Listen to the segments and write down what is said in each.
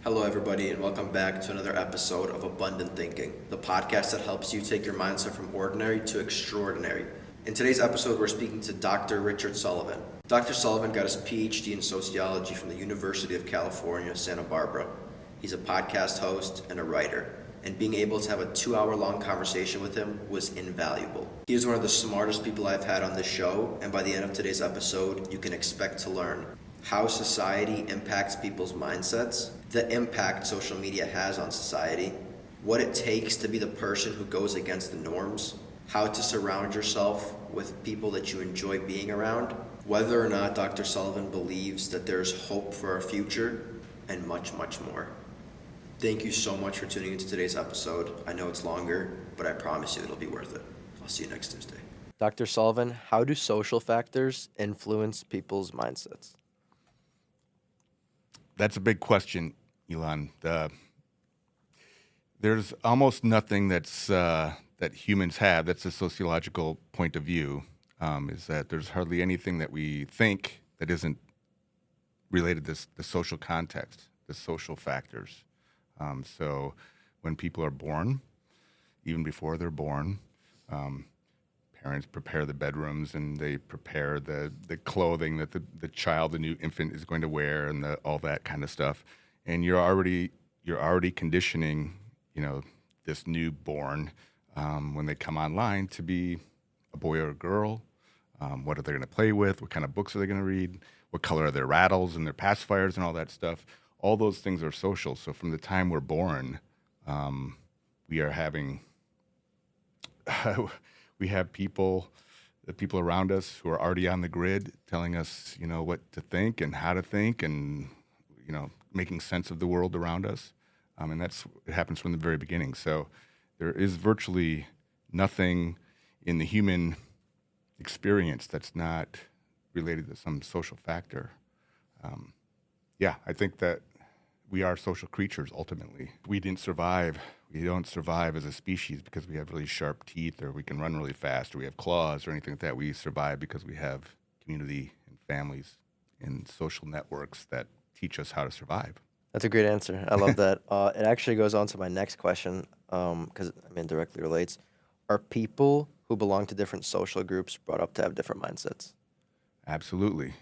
Hello, everybody, and welcome back to another episode of Abundant Thinking, the podcast that helps you take your mindset from ordinary to extraordinary. In today's episode, we're speaking to Dr. Richard Sullivan. Dr. Sullivan got his PhD in sociology from the University of California, Santa Barbara. He's a podcast host and a writer, and being able to have a 2-hour-long conversation with him was invaluable. He is one of the smartest people I've had on this show, and by the end of today's episode, you can expect to learn how society impacts people's mindsets, the impact social media has on society, what it takes to be the person who goes against the norms, how to surround yourself with people that you enjoy being around, whether or not Dr. Sullivan believes that there's hope for our future, and much, much more. Thank you so much for tuning into today's episode. I know it's longer, but I promise you it'll be worth it. I'll see you next Tuesday. Dr. Sullivan, how do social factors influence people's mindsets? That's a big question, Elon. There's almost nothing that humans have that's a sociological point of view, is that there's hardly anything that we think that isn't related to the social context, the social factors. So when people are born, even before they're born, parents prepare the bedrooms and they prepare the clothing that the child, the new infant, is going to wear, and all that kind of stuff. And you're already conditioning, this newborn when they come online to be a boy or a girl. What are they going to play with? What kind of books are they going to read? What color are their rattles and their pacifiers and all that stuff? All those things are social. So from the time we're born, we are having we have the people around us who are already on the grid telling us, what to think and how to think, and making sense of the world around us. And it happens from the very beginning. So there is virtually nothing in the human experience that's not related to some social factor. I think that we are social creatures ultimately. We don't survive as a species because we have really sharp teeth, or we can run really fast, or we have claws, or anything like that. We survive because we have community and families and social networks that teach us how to survive. That's a great answer. I love that. It actually goes on to my next question, because it directly relates. Are people who belong to different social groups brought up to have different mindsets? Absolutely.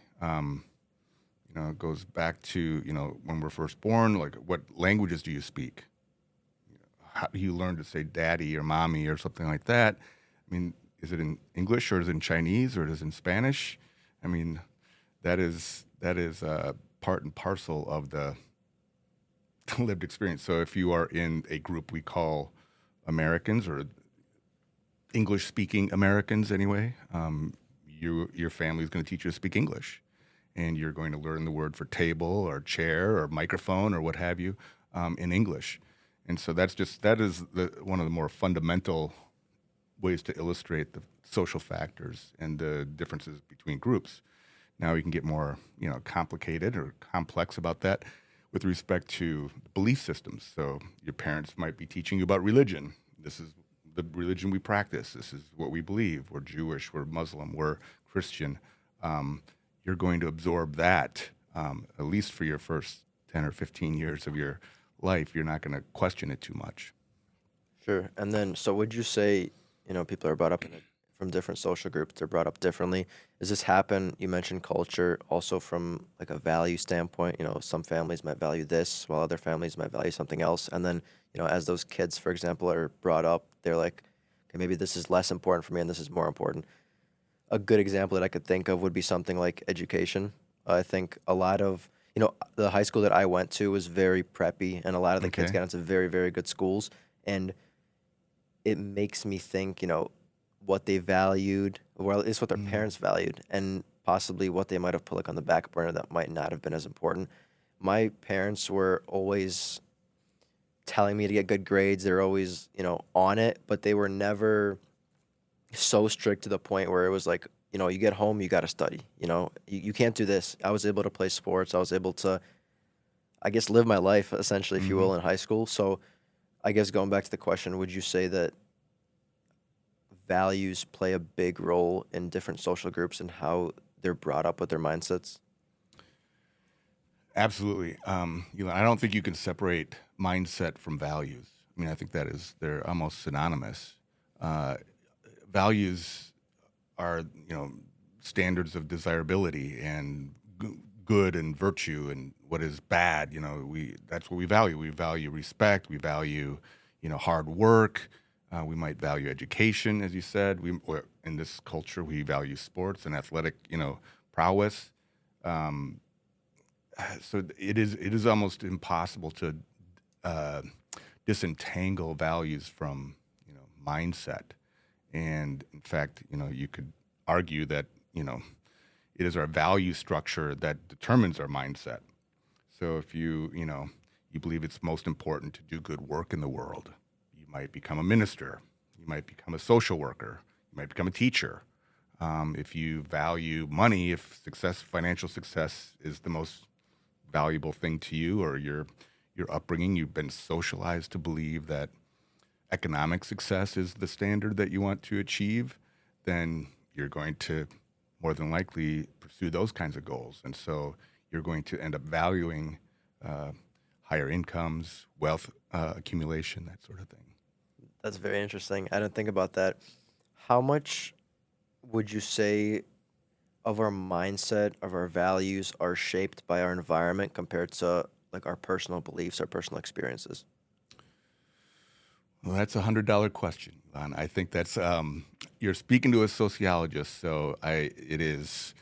It goes back to, when we're first born, like, what languages do you speak? How do you learn to say daddy or mommy or something like that? Is it in English, or is it in Chinese, or is it in Spanish? That is part and parcel of the lived experience. So if you are in a group we call Americans, or English-speaking Americans anyway, your family is going to teach you to speak English. And you're going to learn the word for table or chair or microphone or what have you in English. And so that is one of the more fundamental ways to illustrate the social factors and the differences between groups. Now we can get more complicated or complex about that with respect to belief systems. So your parents might be teaching you about religion. This is the religion we practice. This is what we believe. We're Jewish, we're Muslim, we're Christian. You're going to absorb that, at least for your first 10 or 15 years of your life. You're not going to question it too much. Sure. And then, so would you say, people are brought up from different social groups, they're brought up differently. Does this happen, you mentioned culture, also from like a value standpoint? Some families might value this, while other families might value something else. And then, as those kids, for example, are brought up, they're like, okay, maybe this is less important for me and this is more important. A good example that I could think of would be something like education. I think a lot of, the high school that I went to was very preppy, and a lot of the kids got into very, very good schools. And it makes me think, what they valued, or at least what their parents valued, and possibly what they might have put on the back burner that might not have been as important. My parents were always telling me to get good grades. They're always, on it, but they were never so strict to the point where it was like, you get home, you got to study, you can't do this. I was able to play sports. I was able to, I guess, live my life essentially, if you will, in high school. So I guess going back to the question, would you say that values play a big role in different social groups and how they're brought up with their mindsets? Absolutely. I don't think you can separate mindset from values. I mean, I think they're almost synonymous. Uh, Values are, standards of desirability and good and virtue, and what is bad. That's what we value. We value respect. We value, hard work. We might value education, as you said. Or in this culture, we value sports and athletic, prowess. Um, so it is almost impossible to uh, disentangle values from mindset. And in fact, you could argue that it is our value structure that determines our mindset. So if you believe it's most important to do good work in the world, you might become a minister, you might become a social worker, you might become a teacher. If you value money, if financial success is the most valuable thing to you, or your upbringing, you've been socialized to believe that economic success is the standard that you want to achieve, then you're going to more than likely pursue those kinds of goals. And so you're going to end up valuing uh, higher incomes, wealth accumulation, that sort of thing. That's very interesting. I didn't think about that. How much would you say of our mindset, of our values, are shaped by our environment compared to like our personal beliefs, our personal experiences? Well, that's $100 question, Lon. I think that's you're speaking to a sociologist, so it is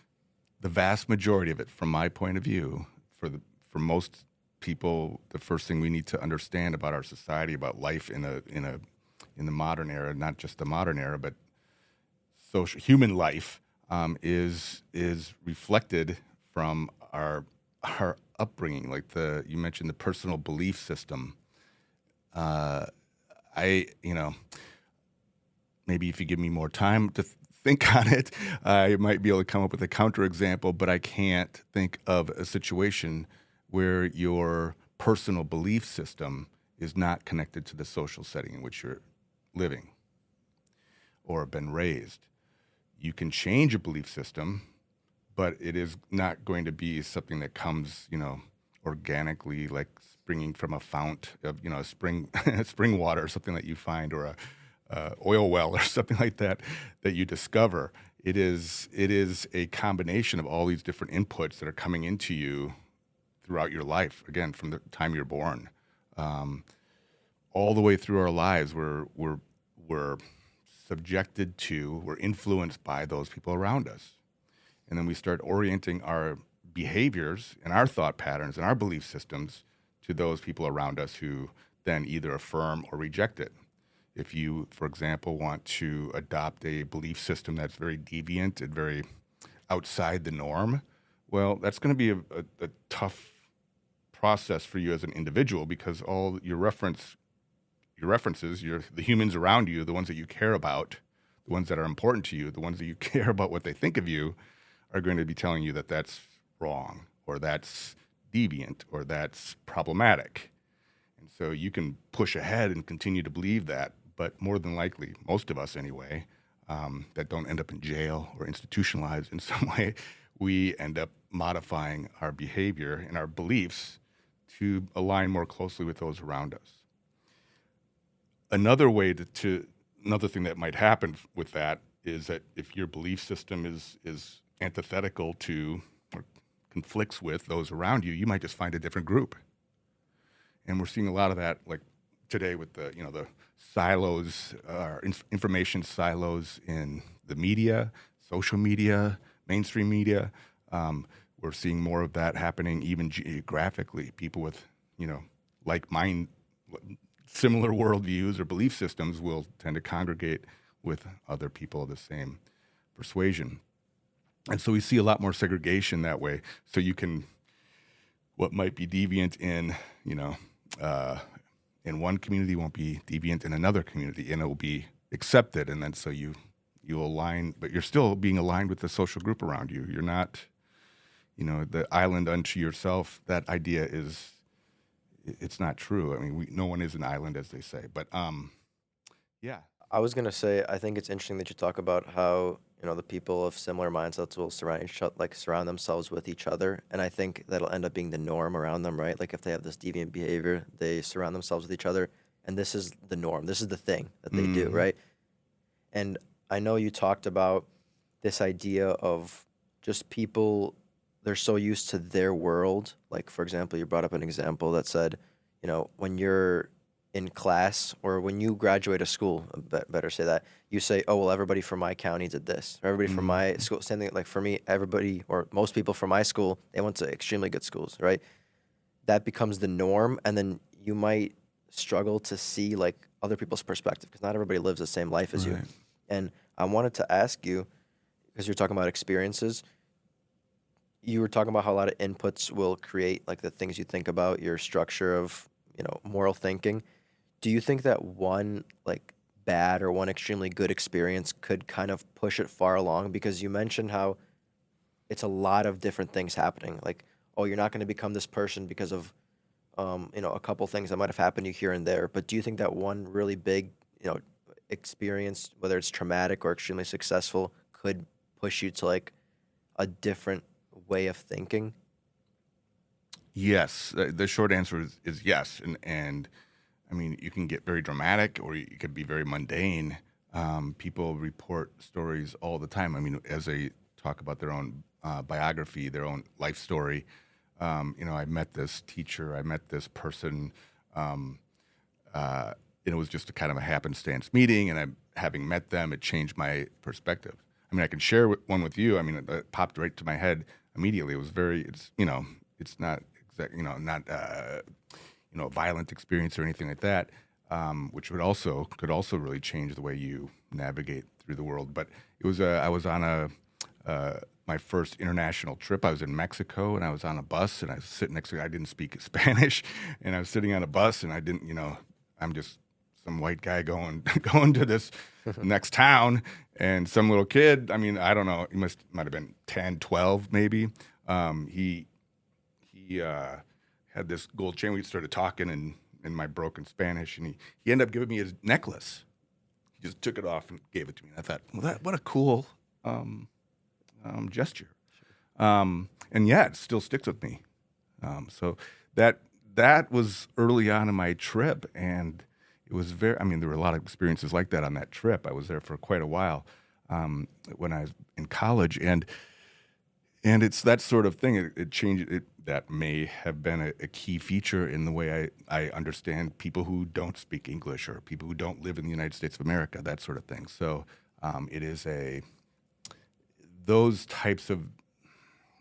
the vast majority of it, from my point of view, for most people, the first thing we need to understand about our society, about life in the modern era, not just the modern era, but social human life, is reflected from our upbringing. Like you mentioned, the personal belief system. Uh, I maybe if you give me more time to think on it, I might be able to come up with a counterexample, but I can't think of a situation where your personal belief system is not connected to the social setting in which you're living or have been raised. You can change a belief system, but it is not going to be something that comes, organically, like springing from a fount of, a spring, spring water, or something that you find, or a oil well, or something like that, that you discover. It is a combination of all these different inputs that are coming into you throughout your life. Again, from the time you're born, um, all the way through our lives, we're subjected to, we're influenced by those people around us. And then we start orienting our behaviors and our thought patterns and our belief systems to those people around us, who then either affirm or reject it. If you, for example, want to adopt a belief system that's very deviant and very outside the norm, well, that's going to be a tough process for you as an individual, because all your references, the humans around you, the ones that you care about, the ones that are important to you, the ones that you care about what they think of you, are going to be telling you that that's wrong, or that's deviant, or that's problematic. And so you can push ahead and continue to believe that, but more than likely, most of us anyway, that don't end up in jail or institutionalized in some way, we end up modifying our behavior and our beliefs to align more closely with those around us. Another way another thing that might happen with that is that if your belief system is antithetical to or conflicts with those around you, you might just find a different group. And we're seeing a lot of that, like today, with the silos, information silos in the media, social media, mainstream media. We're seeing more of that happening even geographically. People with like mind, similar worldviews or belief systems will tend to congregate with other people of the same persuasion. And so we see a lot more segregation that way. So what might be deviant uh, in one community won't be deviant in another community, and it will be accepted. And then so you align, but you're still being aligned with the social group around you. You're not, the island unto yourself. That idea it's not true. I mean, no one is an island, as they say. But yeah. I was gonna say, I think it's interesting that you talk about how, the people of similar mindsets will surround themselves with each other, and I think that'll end up being the norm around them, right? Like if they have this deviant behavior, they surround themselves with each other, and this is the norm. This is the thing that they do, Hmm. right? And I know you talked about this idea of just people, they're so used to their world. Like, for example, you brought up an example that said, when you're in class or when you graduate a school, better say that, you say, oh, well, everybody from my county did this, or everybody from Hmm. my school. Same thing, like for me, everybody or most people from my school, they went to extremely good schools, right? That becomes the norm. And then you might struggle to see like other people's perspective because not everybody lives the same life as you. Right. And I wanted to ask you, because you're talking about experiences, you were talking about how a lot of inputs will create like the things you think about, your structure of, moral thinking. Do you think that one like bad or one extremely good experience could kind of push it far along? Because you mentioned how it's a lot of different things happening. Like, oh, you're not going to become this person because of, a couple things that might have happened to you here and there. But do you think that one really big, experience, whether it's traumatic or extremely successful, could push you to like a different way of thinking? Yes, the short answer is yes, and I mean you can get very dramatic, or you could be very mundane. People report stories all the time. I mean, as they talk about their own biography, their own life story. I met this teacher, I met this person, um, and it was just a kind of a happenstance meeting, and having met them, it changed my perspective. I mean, I can share one with you. I mean, it popped right to my head immediately. It was it's not not a violent experience or anything like that, which could also really change the way you navigate through the world. But it was I was on my first international trip. I was in Mexico, and I was on a bus, and I was sitting next to. I didn't speak Spanish, and I was sitting on a bus, and I didn't, I'm just some white guy going going to this next town, and some little kid. I mean, I don't know. He might have been 10, 12, maybe. He had this gold chain. We started talking in my broken Spanish, and he ended up giving me his necklace. He just took it off and gave it to me. And I thought, well, what a cool um, gesture. And yeah, it still sticks with me. So that that was early on in my trip, and it was very. I mean, there were a lot of experiences like that on that trip. I was there for quite a while when I was in college, and it's that sort of thing. It changed. That may have been a key feature in the way I understand people who don't speak English or people who don't live in the United States of America, that sort of thing. So it is those types of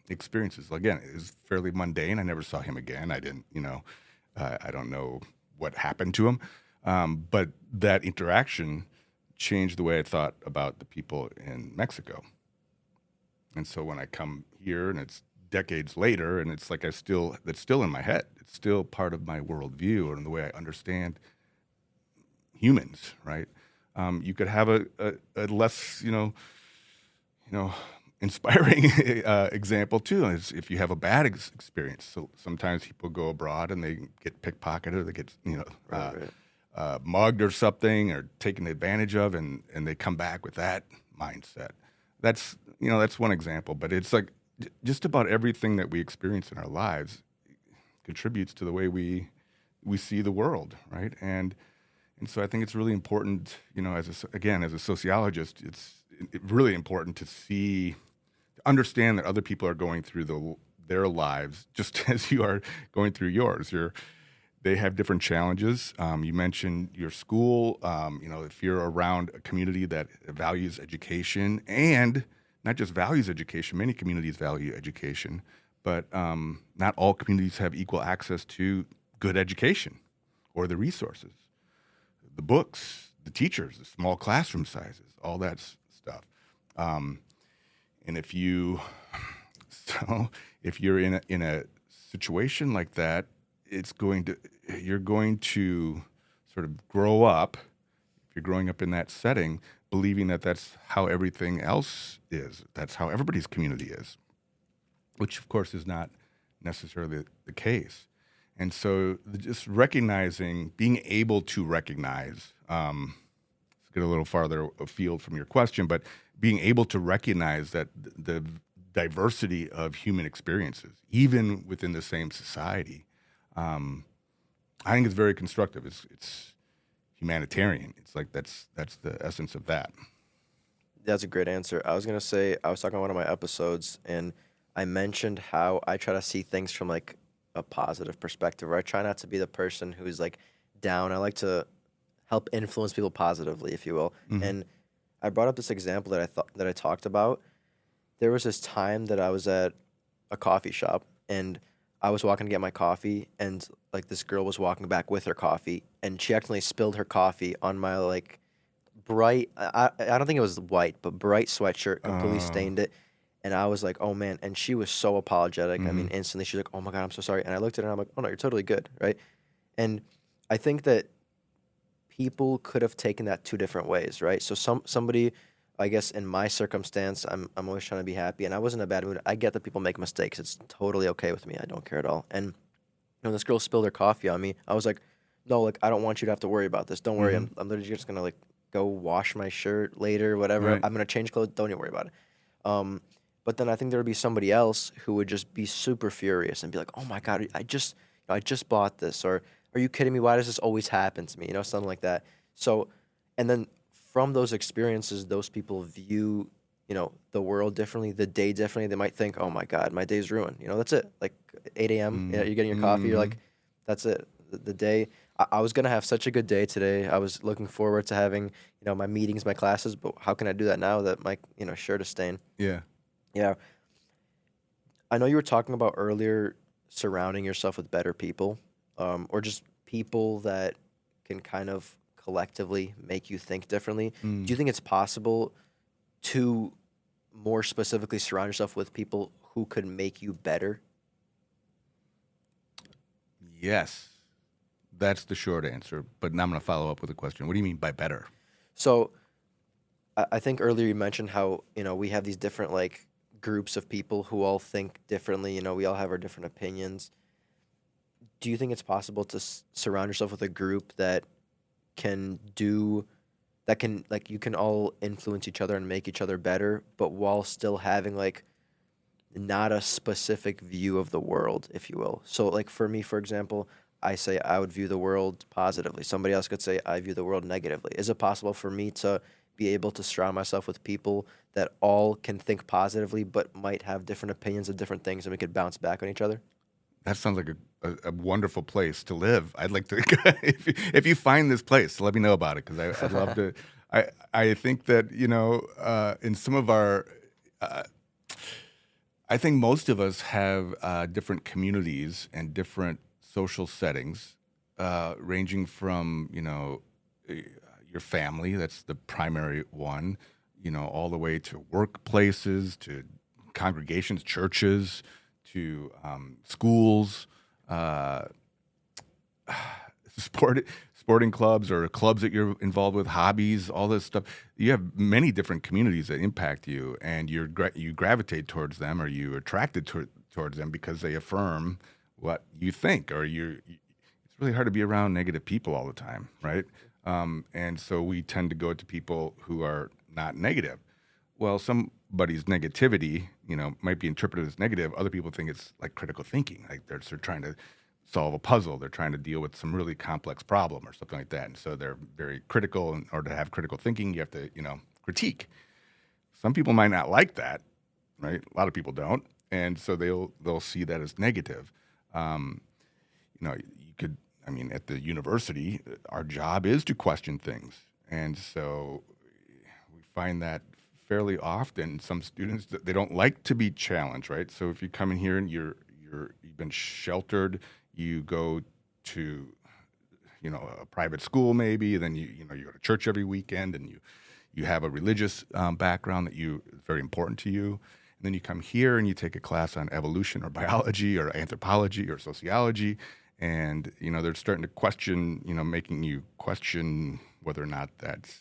experiences. Again, it was fairly mundane. I never saw him again. I didn't, I don't know what happened to him. But that interaction changed the way I thought about the people in Mexico. And so when I come here and it's decades later and it's like that's still in my head. It's still part of my worldview and the way I understand humans, right? You could have a less, you know, inspiring example too is if you have a bad experience. So sometimes people go abroad and they get pickpocketed or they get, Right, right. mugged or something or taken advantage of, and they come back with that mindset. That's one example, but it's like just about everything that we experience in our lives contributes to the way we see the world, right? And so I think it's really important, again, as a sociologist, it's really important to understand that other people are going through their lives just as you are going through yours. They have different challenges. You mentioned your school. If you're around a community that values education and not just values education, many communities value education, but not all communities have equal access to good education or the resources, the books, the teachers, the small classroom sizes, all that stuff. Um, and if you're in a situation like that, you're going to sort of grow up. If you're growing up in that setting, believing that that's how everything else is, that's how everybody's community is, which of course is not necessarily the case. And so just being able to recognize, get a little farther afield from your question, but being able to recognize that the diversity of human experiences, even within the same society, um, I think it's very constructive. It's humanitarian. It's like that's the essence of that. That's a great answer. I was gonna say I was talking on one of my episodes, and I mentioned how I try to see things from like a positive perspective. Where I try not to be the person who's like down. I like to help influence people positively, if you will. Hmm. And I brought up this example that I thought that I talked about. There was this time that I was at a coffee shop, and I was walking to get my coffee, and like this girl was walking back with her coffee, and she accidentally spilled her coffee on my like bright. I don't think it was white, but bright sweatshirt, completely Uh, stained it. And I was like, oh man. And she was so apologetic. I mean, hmm. instantly she's like, oh my God, I'm so sorry. And I looked at her and I'm like, oh no, you're totally good. Right. And I think that people could have taken that two different ways, right? So somebody, I guess in my circumstance, I'm always trying to be happy, and I was in a bad mood. I get that people make mistakes. It's totally okay with me. I don't care at all. And when this girl spilled her coffee on me, I was like, no, like I don't want you to have to worry about this. Don't worry. Hmm. I'm literally just gonna like go wash my shirt later, whatever. Right. I'm gonna change clothes. Don't even worry about it. Um, but then I think there would be somebody else who would just be super furious and be like, "Oh my God, I just bought this," or "Are you kidding me? Why does this always happen to me?" You know, something like that. So, and then from those experiences, those people view, the world differently, the day differently. They might think, "Oh my God, my day's ruined." You know, that's it. Like 8 a.m. Mm-hmm. You're getting your coffee. You're Mm-hmm. like, "That's it." The day. I was gonna have such a good day today. I was looking forward to having, my meetings, my classes. But how can I do that now that my, shirt is stained? Yeah. Yeah. I know you were talking about earlier surrounding yourself with better people, or just people that can kind of collectively make you think differently. Do Mm. you think it's possible to more specifically surround yourself with people who could make you better? Yes, that's the short answer. But now I'm going to follow up with a question. What do you mean by better? So I think earlier you mentioned how, we have these different like groups of people who all think differently. We all have our different opinions. Do you think it's possible to surround yourself with a group that can do that can like you can all influence each other and make each other better, but while still having like not a specific view of the world, if you will. So like for me, for example, I say I would view the world positively. Somebody else could say I view the world negatively. Is it possible for me to be able to surround myself with people that all can think positively but might have different opinions of different things and we could bounce back on each other? That sounds like a wonderful place to live. I'd like to, if you find this place, let me know about it because I'd love to. I think that, in some of our, uh, I think most of us have different communities and different social settings, ranging from, your family, that's the primary one, all the way to workplaces, to congregations, churches, to schools, uh, sport, sporting clubs or clubs that you're involved with, hobbies, all this stuff. You have many different communities that impact you, and you gravitate towards them, or you attracted towards them because they affirm what you think, or it's really hard to be around negative people all the time, right? And so we tend to go to people who are not negative. Well, somebody's negativity, might be interpreted as negative. Other people think it's like critical thinking, like they're trying to solve a puzzle. They're trying to deal with some really complex problem or something like that. And so they're very critical. In order to have critical thinking, you have to, critique. Some people might not like that, right? A lot of people don't, and so they'll see that as negative. Um, you could, I mean, at the university, our job is to question things, and so we find that fairly often. Some students they don't like to be challenged, right? So if you come in here and you've been sheltered, you go to a private school maybe, then you go to church every weekend, and you have a religious background that is very important to you. And then you come here and you take a class on evolution or biology or anthropology or sociology, and they're starting to question, making you question whether or not that's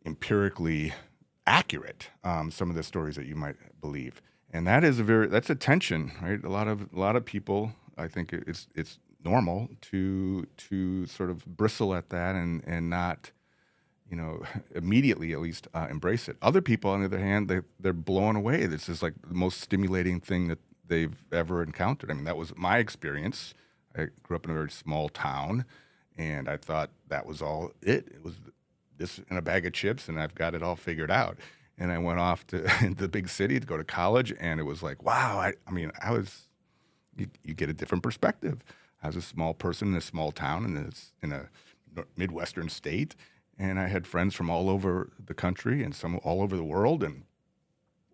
empirically accurate. Some of the stories that you might believe, and that's a tension, right? A lot of people, I think it's normal to sort of bristle at that and not, immediately at least embrace it. Other people, on the other hand, they're blown away. This is like the most stimulating thing that they've ever encountered. I mean, that was my experience. I grew up in a very small town, and I thought that was all it. It was this and a bag of chips, and I've got it all figured out. And I went off to the big city to go to college, and it was like, wow. I mean, you get a different perspective. I was a small person in a small town in a Midwestern state, and I had friends from all over the country and some all over the world. And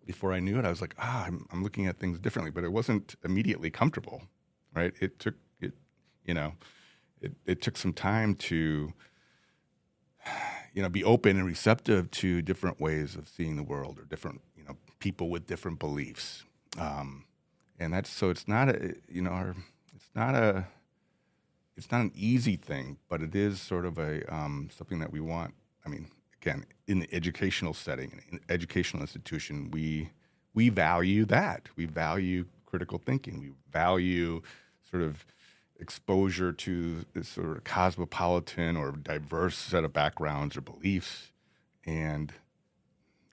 before I knew it, I was like, I'm looking at things differently. But it wasn't immediately comfortable, right? It took some time to be open and receptive to different ways of seeing the world or different people with different beliefs. And that's so it's not it's not an easy thing, but it is sort of a something that we want. I mean, again, in the educational setting, in the educational institution, we value that. We value critical thinking. We value sort of exposure to this sort of cosmopolitan or diverse set of backgrounds or beliefs, and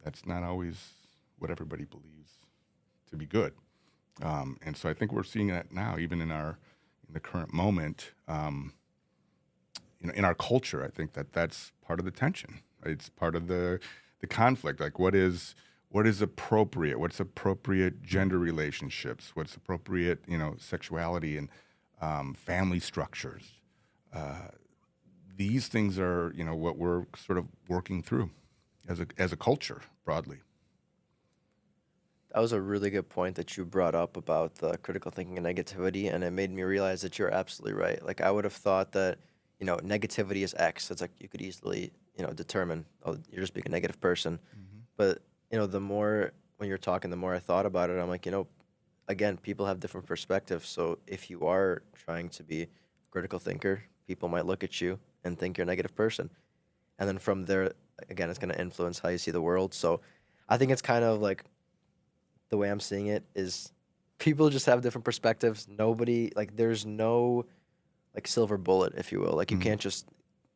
that's not always what everybody believes to be good. And so I think we're seeing that now, even in the current moment, in our culture. I think that's part of the tension. Right? It's part of the conflict. Like, what is appropriate? What's appropriate gender relationships? What's appropriate, sexuality and family structures? These things are, what we're sort of working through as a culture broadly. That was a really good point that you brought up about the critical thinking and negativity, and it made me realize that you're absolutely right. Like, I would have thought that, negativity is X. It's like you could easily, determine, oh, you're just being a negative person. Mm-hmm. But, the more when you're talking, the more I thought about it, I'm like, again, people have different perspectives. So if you are trying to be a critical thinker, people might look at you and think you're a negative person. And then from there, again, it's going to influence how you see the world. So I think it's kind of like, the way I'm seeing it is people just have different perspectives. Nobody, like, there's no, like, silver bullet, if you will. Like, you Mm-hmm. can't just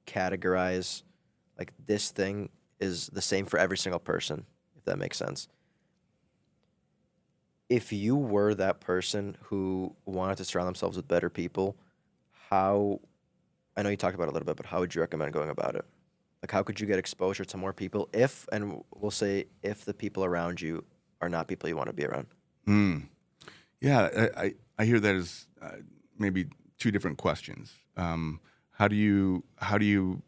categorize, like, this thing is the same for every single person, if that makes sense. If you were that person who wanted to surround themselves with better people, how, I know you talked about it a little bit, but how would you recommend going about it? Like, how could you get exposure to more people if, and we'll say, if the people around you are not people you want to be around? Mm. Yeah, I hear that as maybe two different questions. How do you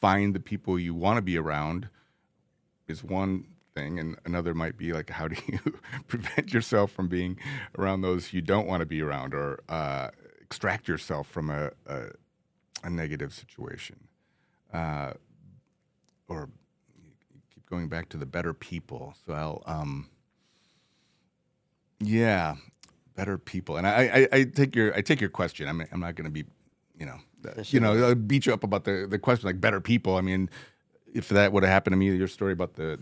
find the people you want to be around is one thing, and another might be like, how do you prevent yourself from being around those you don't want to be around, or extract yourself from a negative situation, or keep going back to the better people. So yeah, better people. And I take your question. I'm not going to be, I'll beat you up about the question, like better people. I mean, if that would have happened to me, your story about the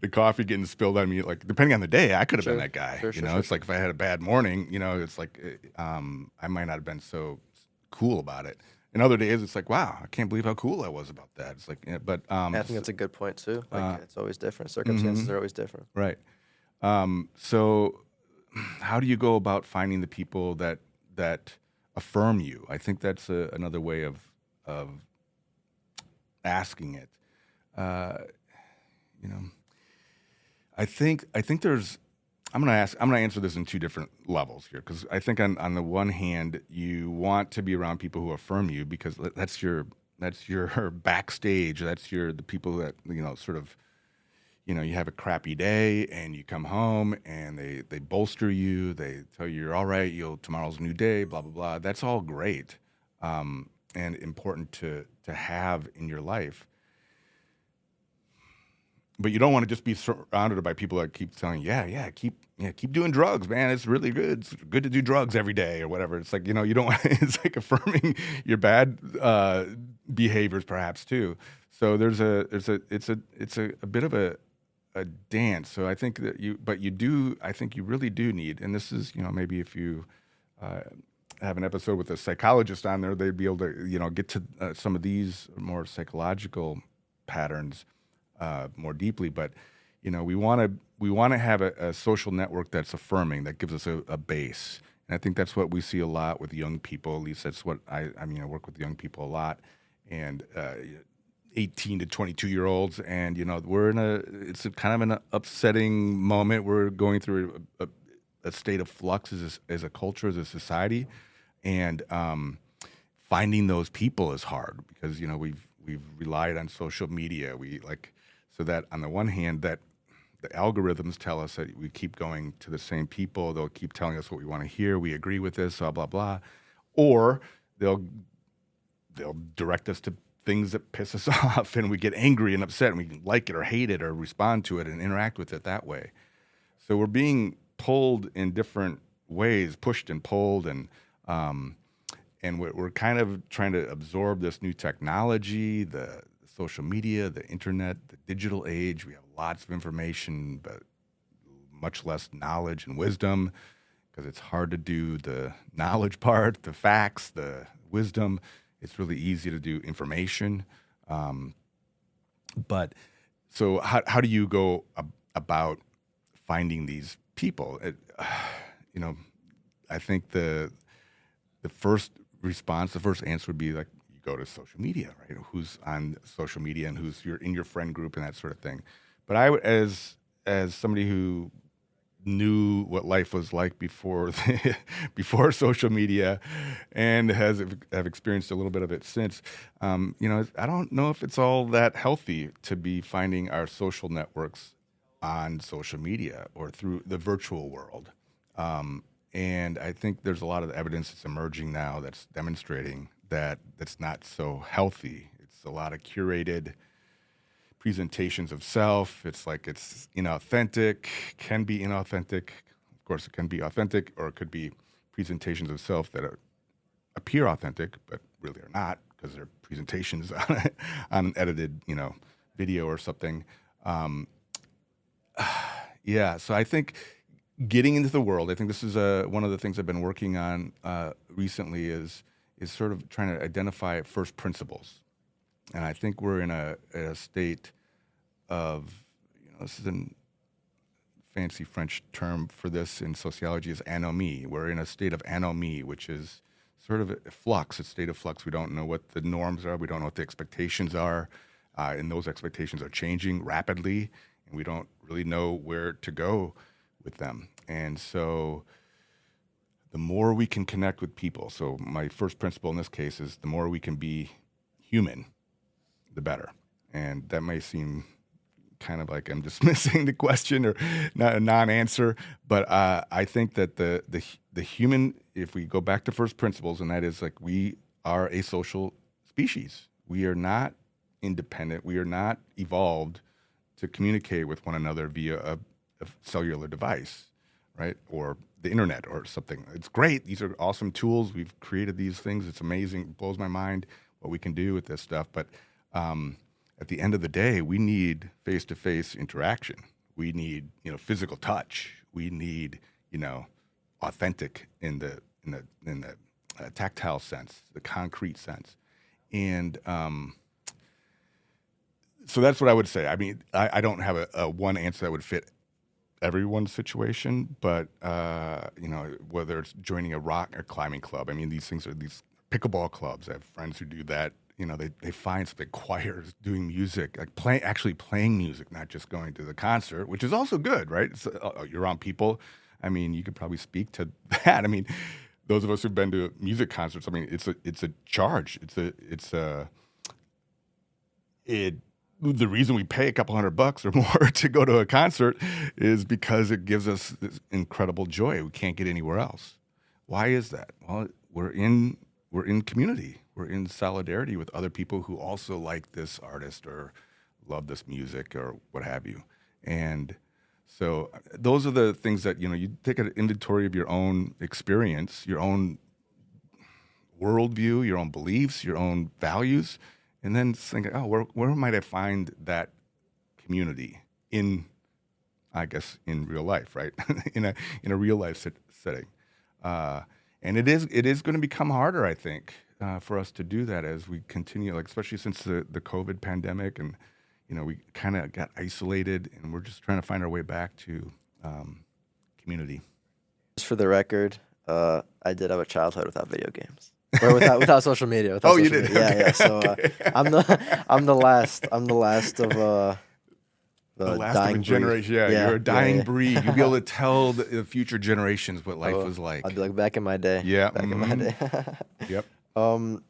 the coffee getting spilled on me, like, depending on the day, I could have been that guy. Sure. It's like if I had a bad morning, it's like I might not have been so cool about it. And other days, it's like, wow, I can't believe how cool I was about that. It's like, but I think that's a good point too. Like, it's always different. Circumstances mhm. are always different. Right. So how do you go about finding the people that affirm you? I think that's another way of asking it. You know, I think there's. I'm gonna answer this in two different levels here, because I think on the one hand, you want to be around people who affirm you, because that's your backstage. That's the people that sort of. You have a crappy day and you come home and they bolster you. They tell you you're all right. Tomorrow's a new day. Blah blah blah. That's all great, and important to have in your life. But you don't want to just be surrounded by people that keep telling you, keep doing drugs, man. It's really good. It's good to do drugs every day or whatever. It's like, you don't want, it's like affirming your bad behaviors perhaps too. So it's a bit of a dance. So I think that I think you really do need, and this is, maybe if you have an episode with a psychologist on there, they'd be able to, get to some of these more psychological patterns more deeply. But we want to have a social network that's affirming, that gives us a base. And I think that's what we see a lot with young people. At least that's what I work with young people a lot, and 18 to 22-year-olds, and it's a kind of an upsetting moment. We're going through a state of flux as a culture, as a society, and finding those people is hard because we've relied on social media. So that on the one hand, that the algorithms tell us that we keep going to the same people. They'll keep telling us what we want to hear. We agree with this, blah blah blah, or they'll direct us to things that piss us off, and we get angry and upset, and we can like it or hate it or respond to it and interact with it that way. So we're being pulled in different ways, pushed and pulled, and we're kind of trying to absorb this new technology, the social media, the internet, the digital age. We have lots of information, but much less knowledge and wisdom, because it's hard to do the knowledge part, the facts, the wisdom. It's really easy to do information. But so how do you go about finding these people? I think the first response, the first answer would be like, you go to social media, right? Who's on social media and who's in your friend group and that sort of thing. But I, as somebody who knew what life was like before before social media, and have experienced a little bit of it since. I don't know if it's all that healthy to be finding our social networks on social media or through the virtual world. And I think there's a lot of evidence that's emerging now that's demonstrating that that's not so healthy. It's a lot of curated presentations of self. It's like it's inauthentic, can be inauthentic. Of course, it can be authentic, or it could be presentations of self that appear authentic, but really are not, because they're presentations on an edited, video or something. Yeah, so I think getting into the world, I think this is one of the things I've been working on recently is sort of trying to identify first principles. And I think we're in a state of, this is a fancy French term for this in sociology, is anomie. We're in a state of anomie, which is sort of a flux, a state of flux. We don't know what the norms are. We don't know what the expectations are. And those expectations are changing rapidly, and we don't really know where to go with them. And so the more we can connect with people, so my first principle in this case is the more we can be human, the better. And that may seem kind of like I'm dismissing the question or not a non-answer, but I think that the human, if we go back to first principles, and that is like we are a social species. We are not independent. We are not evolved to communicate with one another via a cellular device, right? Or the internet or something. It's great. These are awesome tools. We've created these things. It's amazing. It blows my mind what we can do with this stuff. But at the end of the day, we need face-to-face interaction. We need, physical touch. We need, authentic in the tactile sense, the concrete sense. And so that's what I would say. I mean, I don't have a one answer that would fit everyone's situation, but whether it's joining a rock or climbing club. I mean, these things are these pickleball clubs. I have friends who do that. They find some big choirs doing music, like actually playing music, not just going to the concert, which is also good, right? You're around people. I mean, you could probably speak to that. I mean, those of us who've been to music concerts, I mean, it's a charge. The reason we pay a couple $100 or more to go to a concert is because it gives us this incredible joy we can't get anywhere else. Why is that? Well, we're in community. We're in solidarity with other people who also like this artist or love this music or what have you. And so those are the things that, you take an inventory of your own experience, your own worldview, your own beliefs, your own values, and then think, where might I find that community in real life, right? in a real life setting. And it is going to become harder, I think, for us to do that as we continue, like especially since the COVID pandemic, and we kind of got isolated, and we're just trying to find our way back to community. Just for the record, I did have a childhood without video games, or without social media. Without Oh, you social did? media. Yeah, Okay. yeah. So Okay. I'm the last of The the last of a dying breed. generation. Yeah, you're Yeah, a yeah, dying breed. You'll be able yeah. to tell the future generations what life Oh, was I'd like. be like back in my day. Yeah. Back in my day. Yep. um,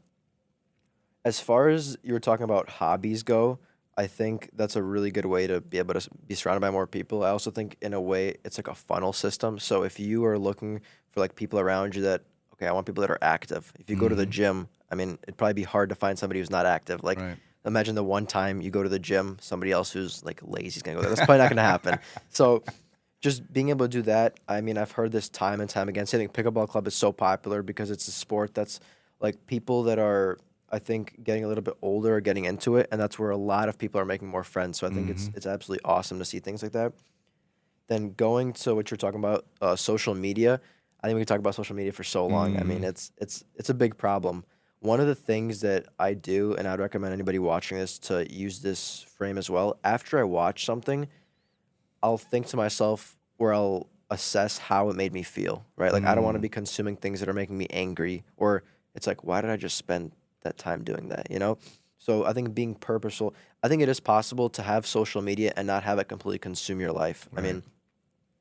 as far as you were talking about hobbies go, I think that's a really good way to be able to be surrounded by more people. I also think in a way it's like a funnel system. So if you are looking for like people around you that, okay, I want people that are active. If you go to the Hmm. gym, I mean, it'd probably be hard to find somebody who's not active. Like Right. imagine the one time you go to the gym, somebody else who's like lazy is gonna go there. That's probably not gonna happen. So just being able to do that, I mean, I've heard this time and time again. Saying pickleball club is so popular because it's a sport that's like people that are, I think, getting a little bit older are getting into it, and that's where a lot of people are making more friends. So I think Hmm. it's absolutely awesome to see things like that. Then going to what you're talking about, social media. I think we can talk about social media for so long. I mean, Hmm. it's a big problem. One of the things that I do, and I'd recommend anybody watching this to use this frame as well. After I watch something, I'll think to myself or I'll assess how it made me feel, right? Like I don't want to Mm. be consuming things that are making me angry or it's like why did I just spend that time doing that, you know? So I think being purposeful, I think it is possible to have social media and not have it completely consume your life. I Right. mean,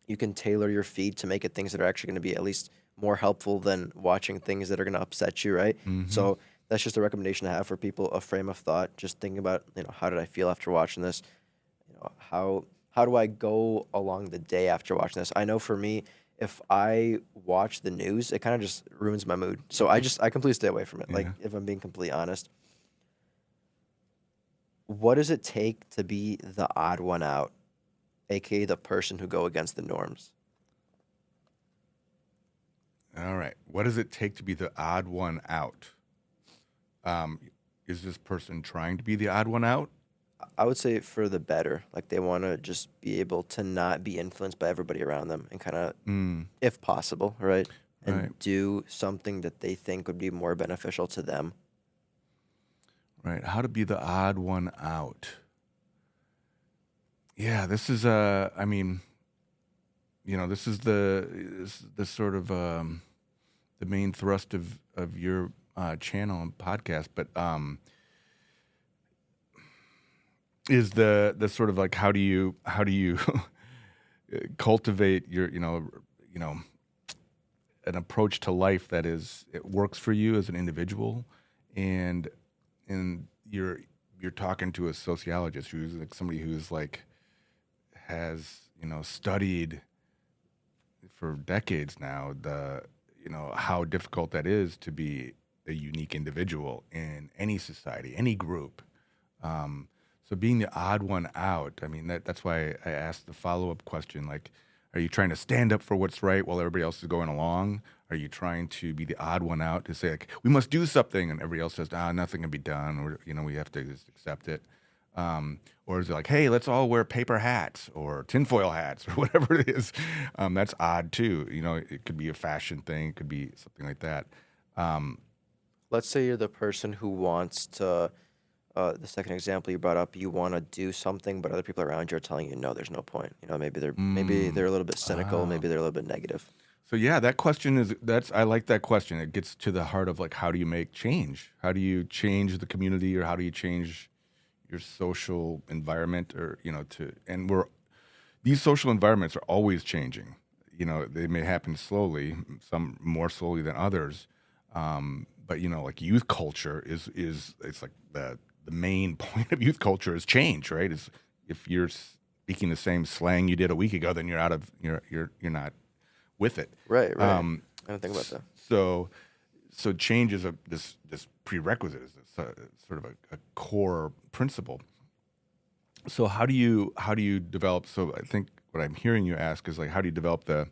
you can tailor your feed to make it things that are actually going to be at least more helpful than watching things that are going to upset you, right? Hmm. So that's just a recommendation to have for people, a frame of thought, just thinking about, how did I feel after watching this? How do I go along the day after watching this? I know for me, if I watch the news, it kind of just ruins my mood. So I completely stay away from it. Like Yeah. if I'm being completely honest, what does it take to be the odd one out, aka the person who go against the norms? All right. What does it take to be the odd one out? Um, is this person trying to be the odd one out? I would say for the better. Like they want to just be able to not be influenced by everybody around them and kind of, Mm. if possible, right? Right. And do something that they think would be more beneficial to them. Right. How to be the odd one out? Yeah. This is I mean, this is the sort of the main thrust of your channel and podcast, but is the sort of like how do you cultivate your an approach to life that it works for you as an individual, and you're talking to a sociologist who's like somebody who's like has studied for decades now how difficult that is to be a unique individual in any society, any group. So being the odd one out, I mean that's why I asked the follow-up question, like, are you trying to stand up for what's right while everybody else is going along? Are you trying to be the odd one out to say like we must do something and everybody else says nothing can be done, or we have to just accept it? Or is it like, hey, let's all wear paper hats or tinfoil hats or whatever it is? That's odd too. It could be a fashion thing, it could be something like that. Um, Let's say you're the person who wants to, the second example you brought up, you want to do something, but other people around you are telling you, no, there's no point. Maybe they're a little bit cynical, ah. maybe they're a little bit negative. So yeah, that question I like that question. It gets to the heart of like, how do you make change? How do you change the community, or how do you change your social environment, or and these social environments are always changing. They may happen slowly, some more slowly than others. But like youth culture is it's like the main point of youth culture is change, right? Is if you're speaking the same slang you did a week ago, then you're not with it. Right, right. Um, I don't think about that. so so change is this prerequisite, is sort of a core principle. So how do you develop? So I think what I'm hearing you ask is like, how do you develop the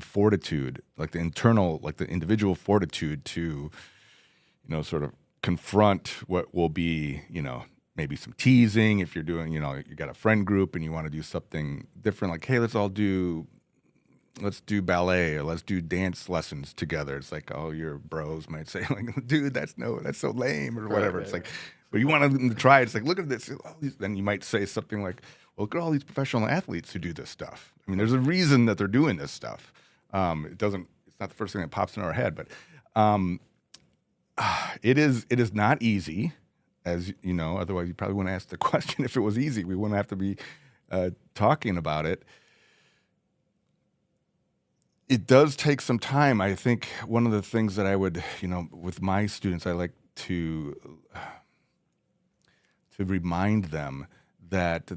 fortitude, like the internal, like the individual fortitude to sort of confront what will be maybe some teasing if you're doing you got a friend group and you want to do something different, like, hey, let's all do let's do ballet or let's do dance lessons together. It's like, oh, your bros might say, like, dude, that's so lame or Right, whatever. right, It's like, right. but you want them to try it. It's like, look at this. Then you might say something like, well, look at all these professional athletes who do this stuff. I mean, there's a reason that they're doing this stuff. It's not the first thing that pops in our head, but um, it is not easy, as you know. Otherwise, you probably wouldn't ask the question. If it was easy, we wouldn't have to be talking about it. It does take some time. I think one of the things that I would, with my students, I like to remind them that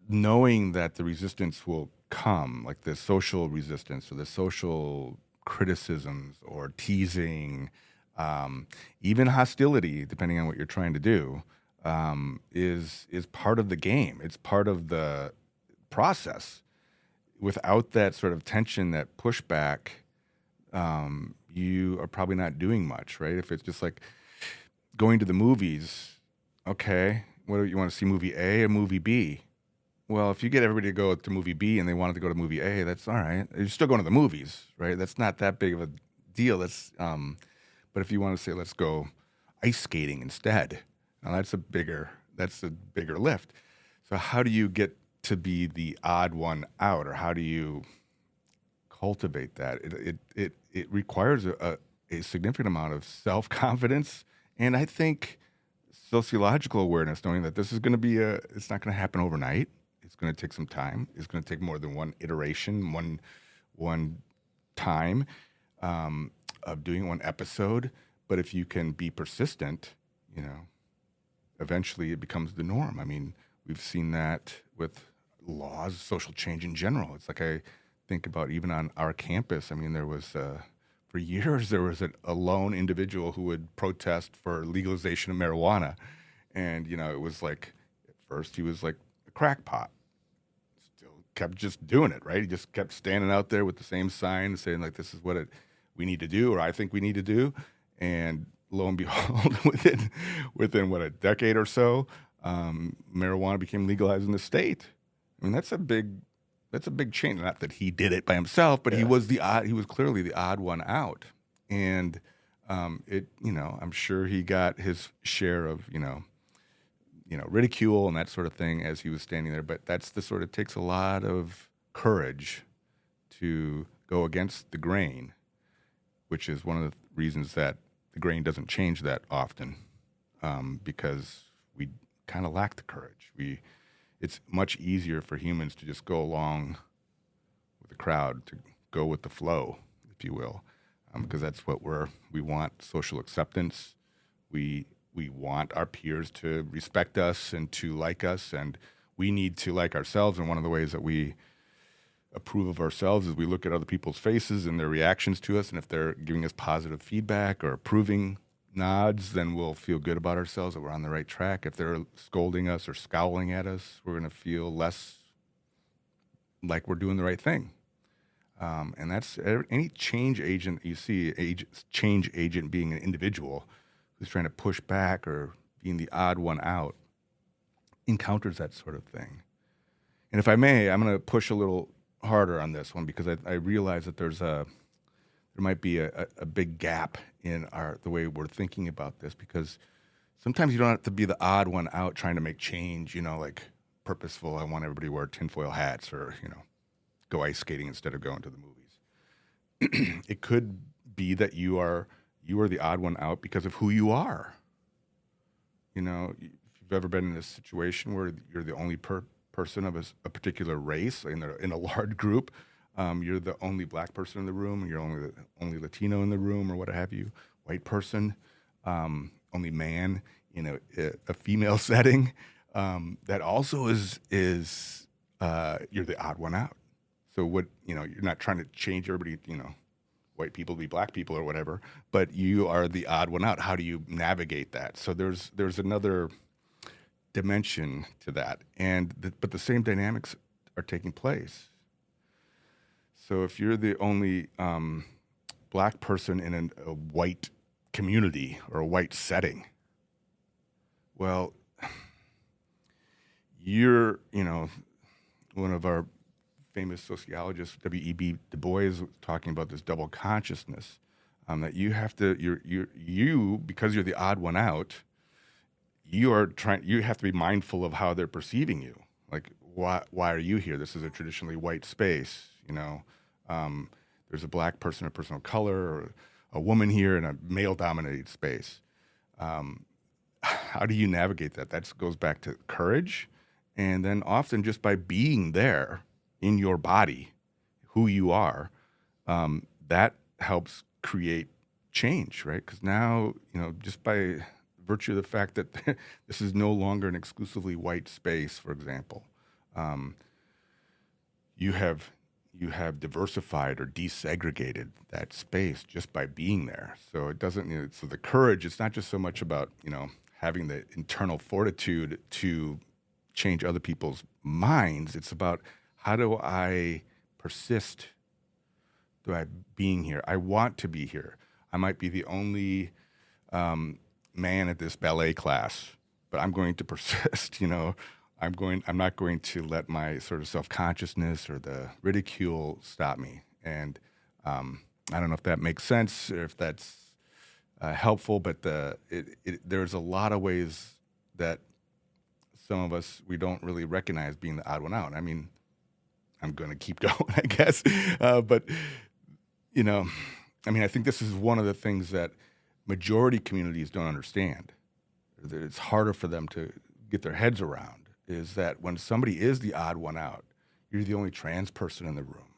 knowing that the resistance will come, like the social resistance or the social criticisms or teasing, even hostility, depending on what you're trying to do, is part of the game. It's part of the process. Without that sort of tension, that pushback, you are probably not doing much, right? If it's just like going to the movies, okay, what do you want to see, movie A or movie B? Well, if you get everybody to go to movie B and they wanted to go to movie A, that's all right. You're still going to the movies, right? That's not that big of a deal. But if you want to say, let's go ice skating instead, now that's a bigger lift. So how do you get to be the odd one out, or how do you cultivate that? It requires a significant amount of self confidence, and I think sociological awareness, knowing that this is going to be it's not going to happen overnight. It's going to take some time. It's going to take more than one iteration, one time of doing one episode. But if you can be persistent, eventually it becomes the norm. I mean, we've seen that with laws, social change in general. It's like I think about even on our campus. I mean, there was for years there was a lone individual who would protest for legalization of marijuana, and it was like at first he was like a crackpot, still kept just doing it, right? He just kept standing out there with the same sign saying like, this is what we need to do, or I think we need to do, and lo and behold, within what, a decade or so, marijuana became legalized in the state. I mean, that's a big change. Not that he did it by himself, but he Yeah. was he was clearly the odd one out. And I'm sure he got his share of, ridicule and that sort of thing as he was standing there. But that's takes a lot of courage to go against the grain, which is one of the reasons that the grain doesn't change that often, because we kind of lack the courage. It's much easier for humans to just go along with the crowd, to go with the flow, if you will, because that's what we want social acceptance. We want our peers to respect us and to like us, and we need to like ourselves. And one of the ways that we approve of ourselves is we look at other people's faces and their reactions to us, and if they're giving us positive feedback or approving nods, then we'll feel good about ourselves that we're on the right track. If they're scolding us or scowling at us, we're going to feel less like we're doing the right thing. And that's any change agent you see, change agent being an individual who's trying to push back or being the odd one out, encounters that sort of thing. And if I may, I'm going to push a little harder on this one, because I realize that there might be a big gap in the way we're thinking about this, because sometimes you don't have to be the odd one out trying to make change, like purposeful. I want everybody to wear tinfoil hats, or, go ice skating instead of going to the movies. It could be that you are the odd one out because of who you are. If you've ever been in a situation where you're the only person of a particular race in a large group, you're the only black person in the room, you're only Latino in the room, or what have you, white person, only man in a female setting, that also is you're the odd one out. So you're not trying to change everybody, white people to be black people or whatever, but you are the odd one out. How do you navigate that? So there's another dimension to that, but the same dynamics are taking place. So if you're the only black person in a white community or a white setting, well, you're, one of our famous sociologist W.E.B. Du Bois was talking about this double consciousness, that you have to you because you're the odd one out, you have to be mindful of how they're perceiving you. Like, why are you here? This is a traditionally white space, you know. There's a black person, a person of color, or a woman here in a male-dominated space. How do you navigate that? That goes back to courage, and then often just by being there in your body, who you are, that helps create change, right? Because now, you know, just by virtue of the fact that this is no longer an exclusively white space, for example, you have diversified or desegregated that space just by being there. So it doesn't, you know, so the courage, it's not just so much about, you know, having the internal fortitude to change other people's minds. It's about, how do I persist being here? I want to be here. I might be the only man at this ballet class, but I'm going to persist, you know. I'm not going to let my sort of self-consciousness or the ridicule stop me. And I don't know if that makes sense or if that's helpful, but there's a lot of ways that some of us, we don't really recognize being the odd one out. I mean, I'm going to keep going, I guess. But, you know, I mean, I think this is one of the things that majority communities don't understand. That it's harder for them to get their heads around, is that when somebody is the odd one out, you're the only trans person in the room,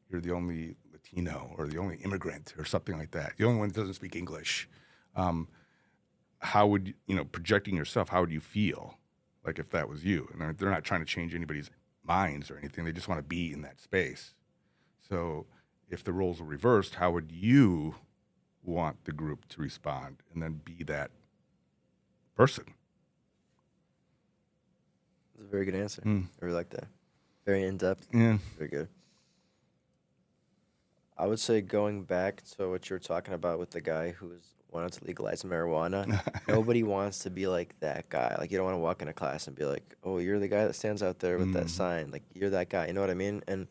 you're the only Latino or the only immigrant or something like that, the only one that doesn't speak English. How would you know, projecting yourself, how would you feel like if that was you? And they're not trying to change anybody's minds or anything. They just want to be in that space. So if the roles were reversed, how would you want the group to respond and then be that person? That's a very good answer. Mm. I really like that. Very in-depth. Yeah. Very good. I would say, going back to what you were talking about with the guy who's wanted to legalize marijuana, nobody wants to be like that guy. Like, you don't want to walk into class and be like, oh, you're the guy that stands out there with that sign. Like, you're that guy. You know what I mean? And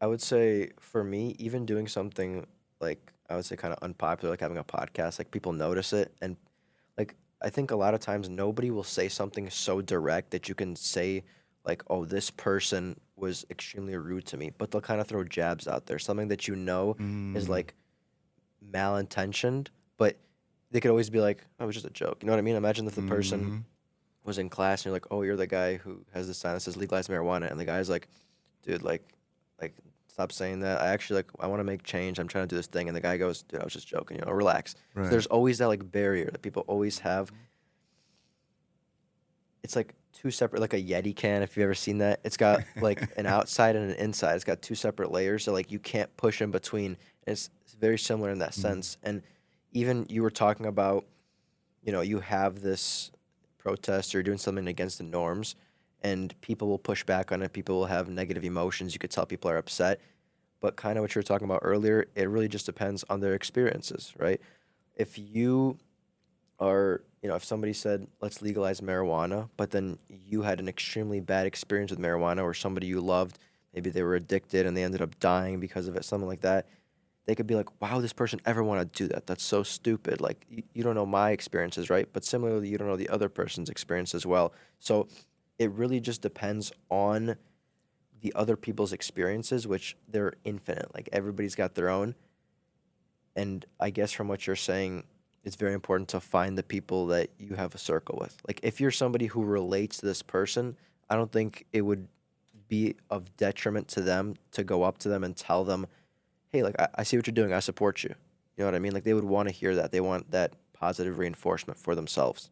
I would say, for me, even doing something like, I would say kind of unpopular, like having a podcast, like, people notice it. And like, I think a lot of times nobody will say something so direct that you can say, like, oh, this person was extremely rude to me, but they'll kind of throw jabs out there, something that you know is like malintentioned, but they could always be like, oh, it was just a joke. You know what I mean? Imagine if the person was in class and you're like, oh, you're the guy who has this sign that says legalize marijuana, and the guy's like, dude, like stop saying that. I actually, like, I want to make change. I'm trying to do this thing. And the guy goes, dude, I was just joking, you know, relax. So Right. there's always that, like, barrier that people always have. It's like two separate, like a Yeti can, if you've ever seen that. It's got like an outside and an inside. It's got two separate layers, so like you can't push in between. And it's very similar in that sense. And even you were talking about, you know, you have this protest or doing something against the norms, and people will push back on it. People will have negative emotions. You could tell people are upset. But kind of what you were talking about earlier, it really just depends on their experiences, right? If you are, you know, if somebody said, let's legalize marijuana, but then you had an extremely bad experience with marijuana, or somebody you loved, maybe they were addicted and they ended up dying because of it, something like that, they could be like, wow, this person ever want to do that? That's so stupid. Like, you don't know my experiences, right? But similarly, you don't know the other person's experience as well. So it really just depends on the other people's experiences, which they're infinite. Like, everybody's got their own. And I guess from what you're saying, it's very important to find the people that you have a circle with. Like, if you're somebody who relates to this person, I don't think it would be of detriment to them to go up to them and tell them, hey, like, I see what you're doing. I support you. You know what I mean? Like, they would want to hear that. They want that positive reinforcement for themselves.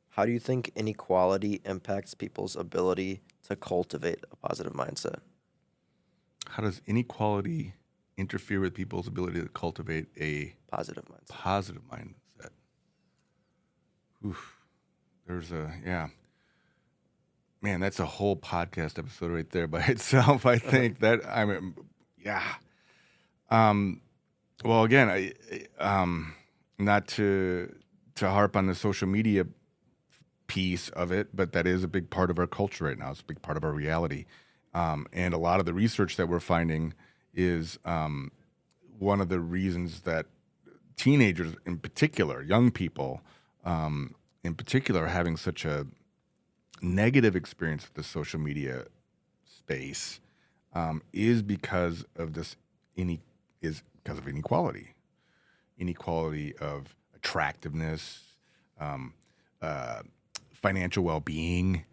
How do you think inequality impacts people's ability to cultivate a positive mindset? How does inequality interfere with people's ability to cultivate a Positive mindset. positive mindset? Oof. Yeah. Man, that's a whole podcast episode right there by itself. I think that, I mean, yeah. Well, again, not to harp on the social media piece of it, but that is a big part of our culture right now. It's a big part of our reality. And a lot of the research that we're finding is one of the reasons that teenagers in particular, young people in particular, are having such a negative experience with the social media space is because of because of inequality of attractiveness, um, uh, financial well-being,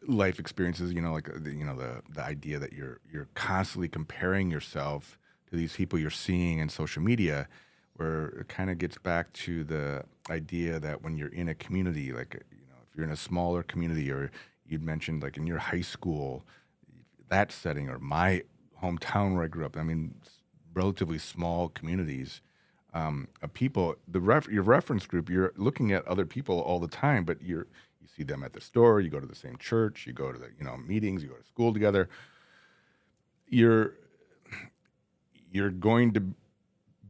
life experiences. Like the idea that you're constantly comparing yourself to these people you're seeing in social media, where it kind of gets back to the idea that when you're in a community, like if you're in a smaller community, or you'd mentioned like in your high school, that setting, or my hometown where I grew up. I mean, relatively small communities of people. Your reference group, you're looking at other people all the time, but you see them at the store, you go to the same church, you go to the meetings, you go to school together. You're going to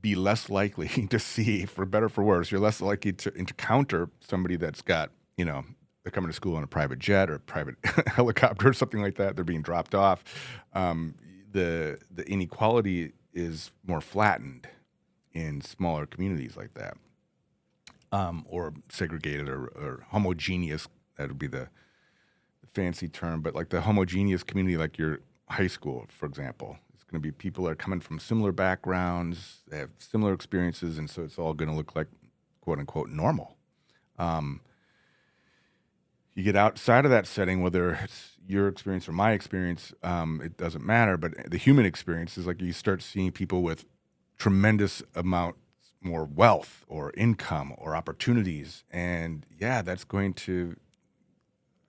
be less likely to see, for better or for worse, you're less likely to encounter somebody that's got, they're coming to school in a private jet or a private helicopter or something like that. They're being dropped off. The inequality is more flattened in smaller communities like that, or segregated or homogeneous. That would be the fancy term, but like the homogeneous community, like your high school, for example, it's going to be people that are coming from similar backgrounds, they have similar experiences, and so it's all going to look like quote unquote normal. You get outside of that setting, whether it's your experience or my experience, it doesn't matter. But the human experience is like you start seeing people with tremendous amount more wealth or income or opportunities, and yeah, that's going to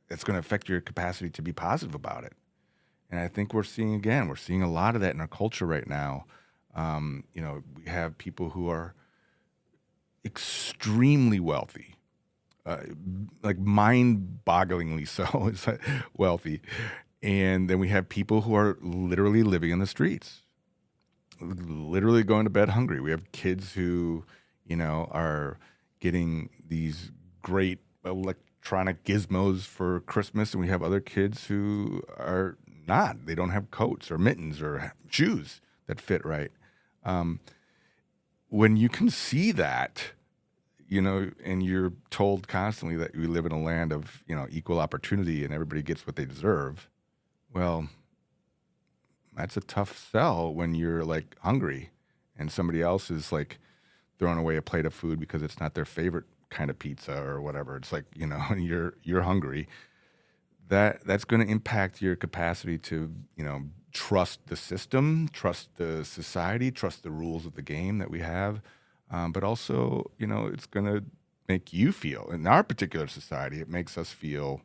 affect your capacity to be positive about it. And I think we're seeing a lot of that in our culture right now. We have people who are extremely wealthy, like mind-bogglingly so, it's like wealthy, and then we have people who are literally living in the streets, literally going to bed hungry. We have kids who, are getting these great electronic gizmos for Christmas, and we have other kids who are not. They don't have coats or mittens or shoes that fit right. When you can see that, and you're told constantly that we live in a land of, equal opportunity and everybody gets what they deserve, well, that's a tough sell when you're like hungry and somebody else is like throwing away a plate of food because it's not their favorite kind of pizza or whatever. It's like, you're hungry. That's going to impact your capacity to, trust the system, trust the society, trust the rules of the game that we have. But also, it's going to make you feel, in our particular society, it makes us feel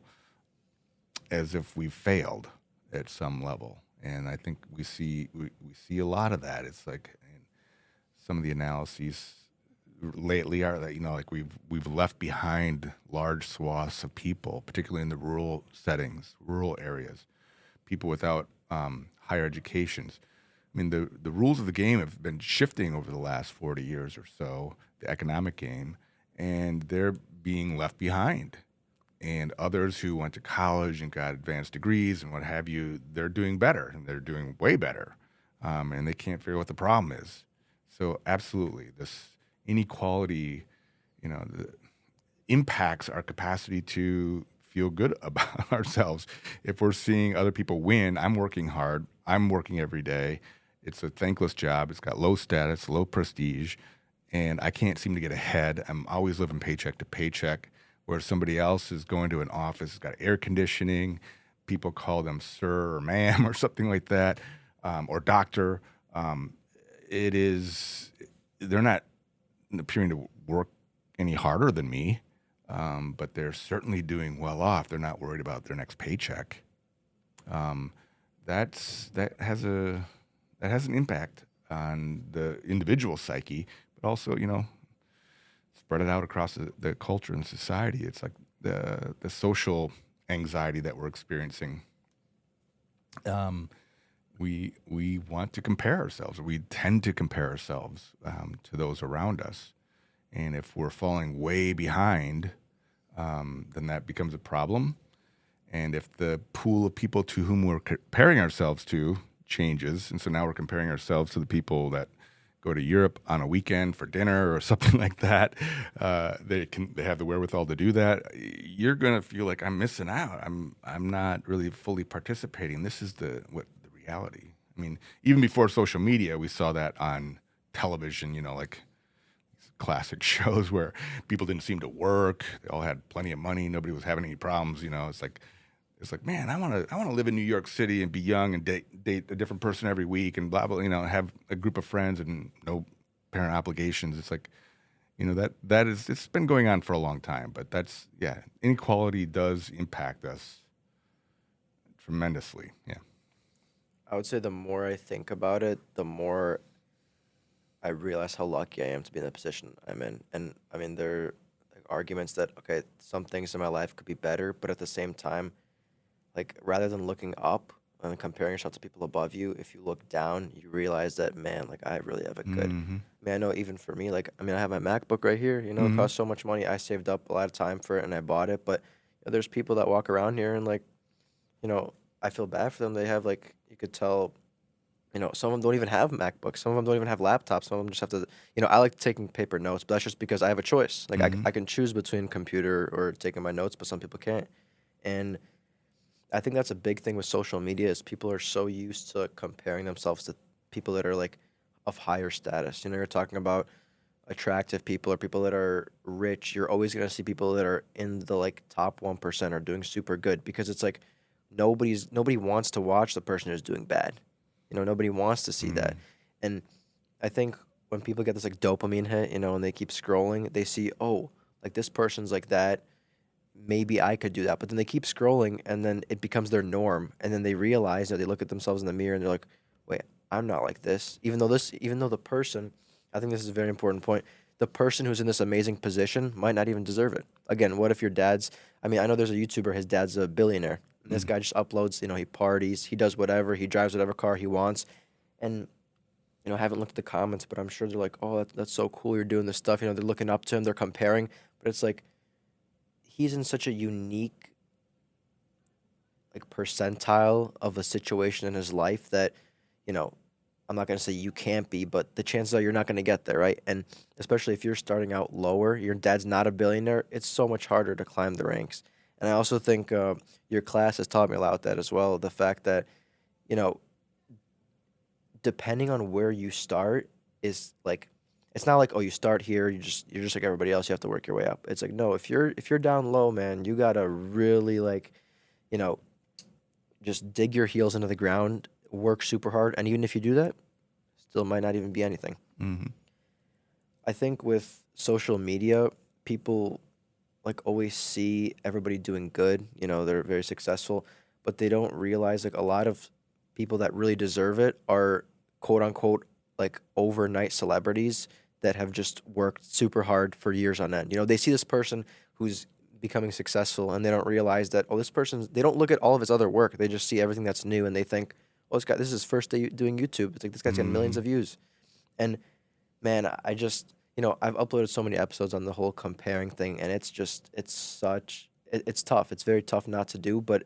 as if we've failed at some level. And I think we see a lot of that. It's like some of the analyses lately are that, like we've left behind large swaths of people, particularly in the rural settings, rural areas, people without higher educations. I mean, the rules of the game have been shifting over the last 40 years or so, the economic game, and they're being left behind. And others who went to college and got advanced degrees and what have you, they're doing better, and they're doing way better, and they can't figure out what the problem is. So absolutely, this inequality, impacts our capacity to feel good about ourselves. If we're seeing other people win, I'm working hard, I'm working every day. It's a thankless job. It's got low status, low prestige, and I can't seem to get ahead. I'm always living paycheck to paycheck, where somebody else is going to an office, it's got air conditioning. People call them sir or ma'am or something like that, or doctor. They're not appearing to work any harder than me, but they're certainly doing well off. They're not worried about their next paycheck. That has an impact on the individual psyche, but also, spread it out across the culture and society. It's like the social anxiety that we're experiencing. We want to compare ourselves. We tend to compare ourselves to those around us, and if we're falling way behind, then that becomes a problem. And if the pool of people to whom we're comparing ourselves to changes, and so now we're comparing ourselves to the people that go to Europe on a weekend for dinner or something like that, they have the wherewithal to do that. You're gonna feel like I'm missing out. I'm not really fully participating. This is the reality. I mean, even before social media, we saw that on television. Like classic shows where people didn't seem to work. They all had plenty of money. Nobody was having any problems. It's like, man, I want to live in New York City and be young and date a different person every week and blah blah. Have a group of friends and no parent obligations. It's like, it's been going on for a long time. But inequality does impact us tremendously. Yeah. I would say the more I think about it, the more I realize how lucky I am to be in the position I'm in. And I mean, there are like arguments that, okay, some things in my life could be better, but at the same time, like rather than looking up and comparing yourself to people above you, if you look down, you realize that, man, like I really have it good. Mm-hmm. I mean, I know even for me, like, I mean, I have my MacBook right here, it Mm-hmm. costs so much money. I saved up a lot of time for it and I bought it. But there's people that walk around here and like, I feel bad for them. They have like, you could tell, some of them don't even have MacBooks. Some of them don't even have laptops. Some of them just have to, I like taking paper notes, but that's just because I have a choice. Like Mm-hmm. I can choose between computer or taking my notes, but some people can't. And I think that's a big thing with social media is people are so used to comparing themselves to people that are like of higher status. You're talking about attractive people or people that are rich. You're always going to see people that are in the like top 1% are doing super good because it's like nobody wants to watch the person who's doing bad. Nobody wants to see that. And I think when people get this like dopamine hit, and they keep scrolling, they see, oh, like this person's like that, maybe I could do that. But then they keep scrolling and then it becomes their norm. And then they realize that they look at themselves in the mirror and they're like, wait, I'm not like this. Even though the person, I think this is a very important point, the person who's in this amazing position might not even deserve it. Again, what if your dad's, I mean, I know there's a YouTuber, his dad's a billionaire. And this guy just uploads, he parties, he does whatever, he drives whatever car he wants. And, I haven't looked at the comments, but I'm sure they're like, oh, that's so cool. You're doing this stuff. They're looking up to him, they're comparing. But it's like, he's in such a unique like percentile of a situation in his life that you know I'm not going to say you can't be, but the chances are you're not going to get there, right? And especially if you're starting out lower, your dad's not a billionaire, it's so much harder to climb the ranks. And I also think your class has taught me a lot with that as well, the fact that you know depending on where you start is like it's not like, oh, you start here, you're just like everybody else, you have to work your way up. It's like, no, if you're down low, man, you gotta really like, you know, just dig your heels into the ground, work super hard, and even if you do that, still might not even be anything. Mm-hmm. I think with social media, people like always see everybody doing good, they're very successful, but they don't realize like a lot of people that really deserve it are quote unquote like overnight celebrities that have just worked super hard for years on end. They see this person who's becoming successful and they don't realize that, oh, they don't look at all of his other work. They just see everything that's new and they think, oh, this is his first day doing YouTube. It's like this guy's got millions Mm-hmm. of views. And man, I just, I've uploaded so many episodes on the whole comparing thing, and it's tough. It's very tough not to do, but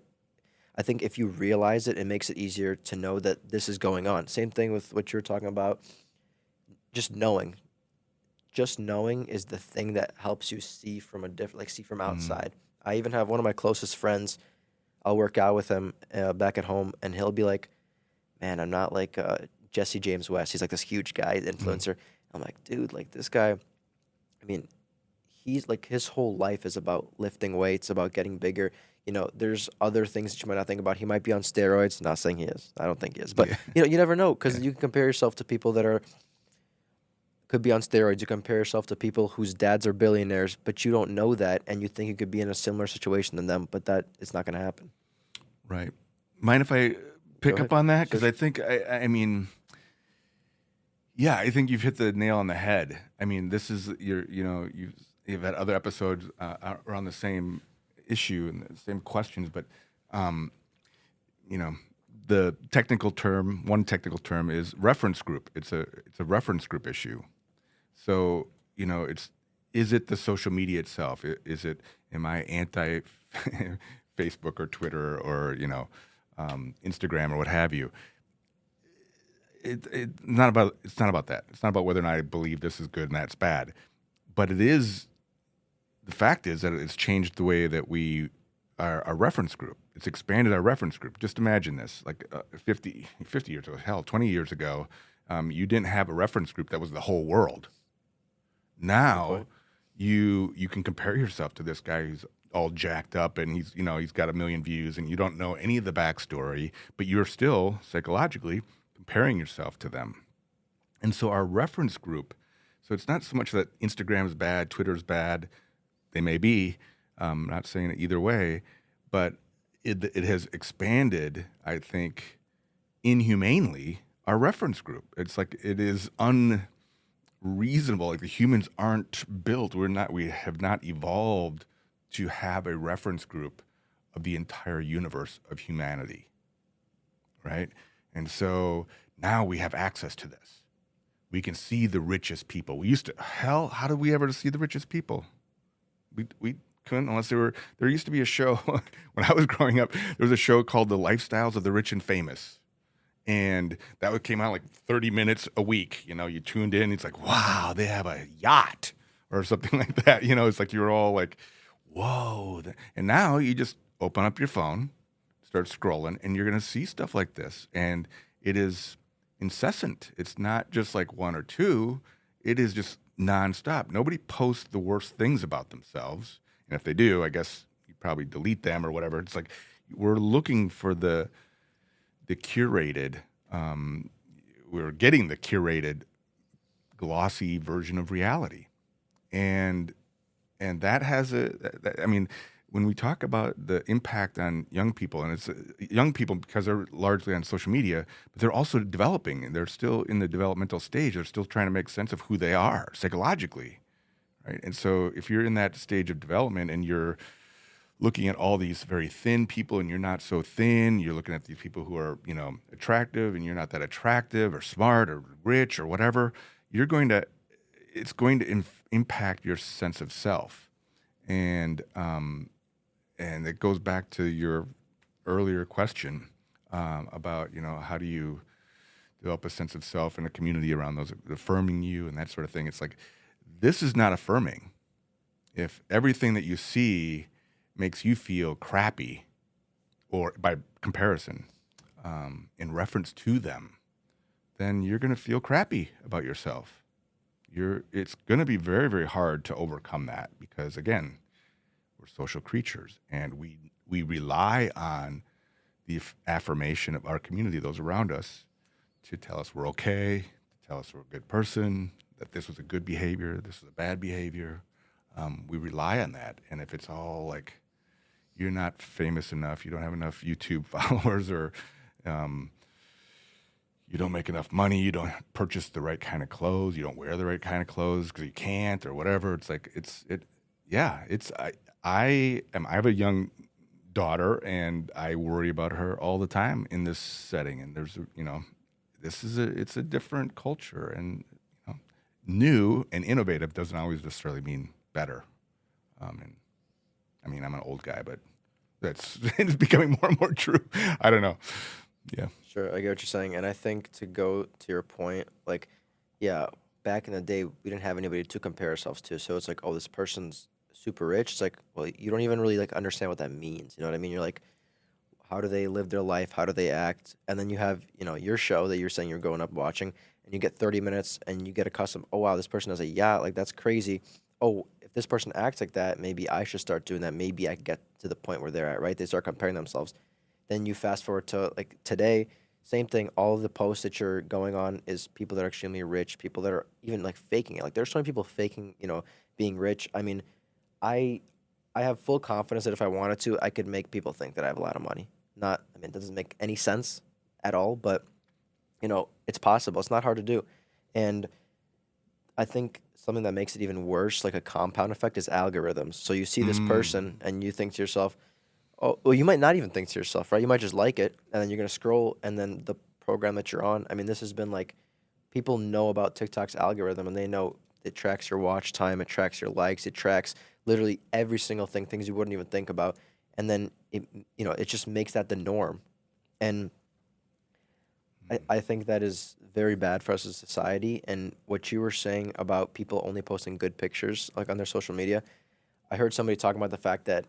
I think if you realize it, it makes it easier to know that this is going on. Same thing with what you're talking about, just knowing. Just knowing is the thing that helps you see from see from Mm-hmm. outside. I even have one of my closest friends. I'll work out with him back at home, and he'll be like, man, I'm not like Jesse James West. He's like this huge guy, influencer. I'm like, dude, like this guy, I mean, he's like his whole life is about lifting weights, about getting bigger. There's other things that you might not think about. He might be on steroids. Not saying he is. I don't think he is. But Yeah. you never know because Yeah. you can compare yourself to people that could be on steroids. You compare yourself to people whose dads are billionaires, but you don't know that, and you think you could be in a similar situation than them. But that is not going to happen. Right. Mind if I Go pick ahead. up on that? Sure. Because I think, I mean, yeah, I think you've hit the nail on the head. I mean, this is you've had other episodes around the same issue and the same questions, but you know, the one technical term is reference group. It's a reference group issue. So is it the social media itself? Is it am I anti Facebook or Twitter or Instagram or what have you. It's not about that. It's not about whether or not I believe this is good and that's bad, but it is. The fact is that it's changed the way that we our reference group. It's expanded our reference group. Just imagine this: like 50 years ago, hell, 20 years ago, you didn't have a reference group that was the whole world. Good Now, point. you can compare yourself to this guy who's all jacked up and he's got 1 million views and you don't know any of the backstory, but you're still psychologically comparing yourself to them. And so our reference group, so it's not so much that Instagram is bad, Twitter's bad. They may be. Not saying it either way, but it has expanded, I think, inhumanely our reference group. It's like it is unreasonable. Like the humans aren't built. We have not evolved to have a reference group of the entire universe of humanity, right? And so now we have access to this. We can see the richest people. We used to, how did we ever see the richest people? We couldn't unless there used to be a show when I was growing up. There was a show called The Lifestyles of the Rich and Famous. And that came out like 30 minutes a week. You tuned in. It's like, wow, they have a yacht or something like that. It's like you're all like, whoa. And now you just open up your phone, start scrolling, and you're going to see stuff like this. And it is incessant. It's not just like one or two. It is just nonstop. Nobody posts the worst things about themselves. And if they do, I guess you probably delete them or whatever. It's like we're looking for the curated, we're getting the curated glossy version of reality. And that has when we talk about the impact on young people, and it's young people because they're largely on social media, but they're also developing and they're still in the developmental stage. They're still trying to make sense of who they are psychologically, right? And so if you're in that stage of development and you're looking at all these very thin people and you're not so thin, you're looking at these people who are, attractive and you're not that attractive or smart or rich or whatever, it's going to impact your sense of self. And it goes back to your earlier question about, how do you develop a sense of self and a community around those affirming you and that sort of thing. It's like, this is not affirming. If everything that you see makes you feel crappy, or by comparison, in reference to them, then you're going to feel crappy about yourself. It's going to be very, very hard to overcome that because, again, we're social creatures and we rely on the affirmation of our community, those around us, to tell us we're okay, to tell us we're a good person, that this was a good behavior, this was a bad behavior. We rely on that. And if it's all like, you're not famous enough, you don't have enough YouTube followers, or you don't make enough money, you don't purchase the right kind of clothes, you don't wear the right kind of clothes because you can't or whatever. It's like, I have a young daughter and I worry about her all the time in this setting. And there's, it's a different culture, and new and innovative doesn't always necessarily mean better. And I mean, I'm an old guy, but it's becoming more and more true. I don't know. Yeah. Sure, I get what you're saying, and I think to go to your point, like, yeah, back in the day, we didn't have anybody to compare ourselves to, so it's like, oh, this person's super rich. It's like, well, you don't even really like understand what that means. You know what I mean? You're like, how do they live their life? How do they act? And then you have, your show that you're saying you're going up watching, and you get 30 minutes, and you get accustomed. Oh wow, this person has a yacht. Like that's crazy. Oh, if this person acts like that, maybe I should start doing that. Maybe I can get to the point where they're at. Right? They start comparing themselves. Then you fast forward to like today. Same thing. All of the posts that you're going on is people that are extremely rich, people that are even like faking it. Like there's so many people faking, being rich. I mean, I I have full confidence that if I wanted to, I could make people think that I have a lot of money. Not, I mean, it doesn't make any sense at all, but it's possible. It's not hard to do. And I think something that makes it even worse, like a compound effect, is algorithms. So you see this person and you think to yourself, oh, well, you might not even think to yourself, right? You might just like it, and then you're gonna scroll, and then the program that you're on. I mean, this has been like, people know about TikTok's algorithm, and they know it tracks your watch time, it tracks your likes, it tracks literally every single thing, things you wouldn't even think about. And then it it just makes that the norm. And I think that is very bad for us as a society. And what you were saying about people only posting good pictures like on their social media, I heard somebody talking about the fact that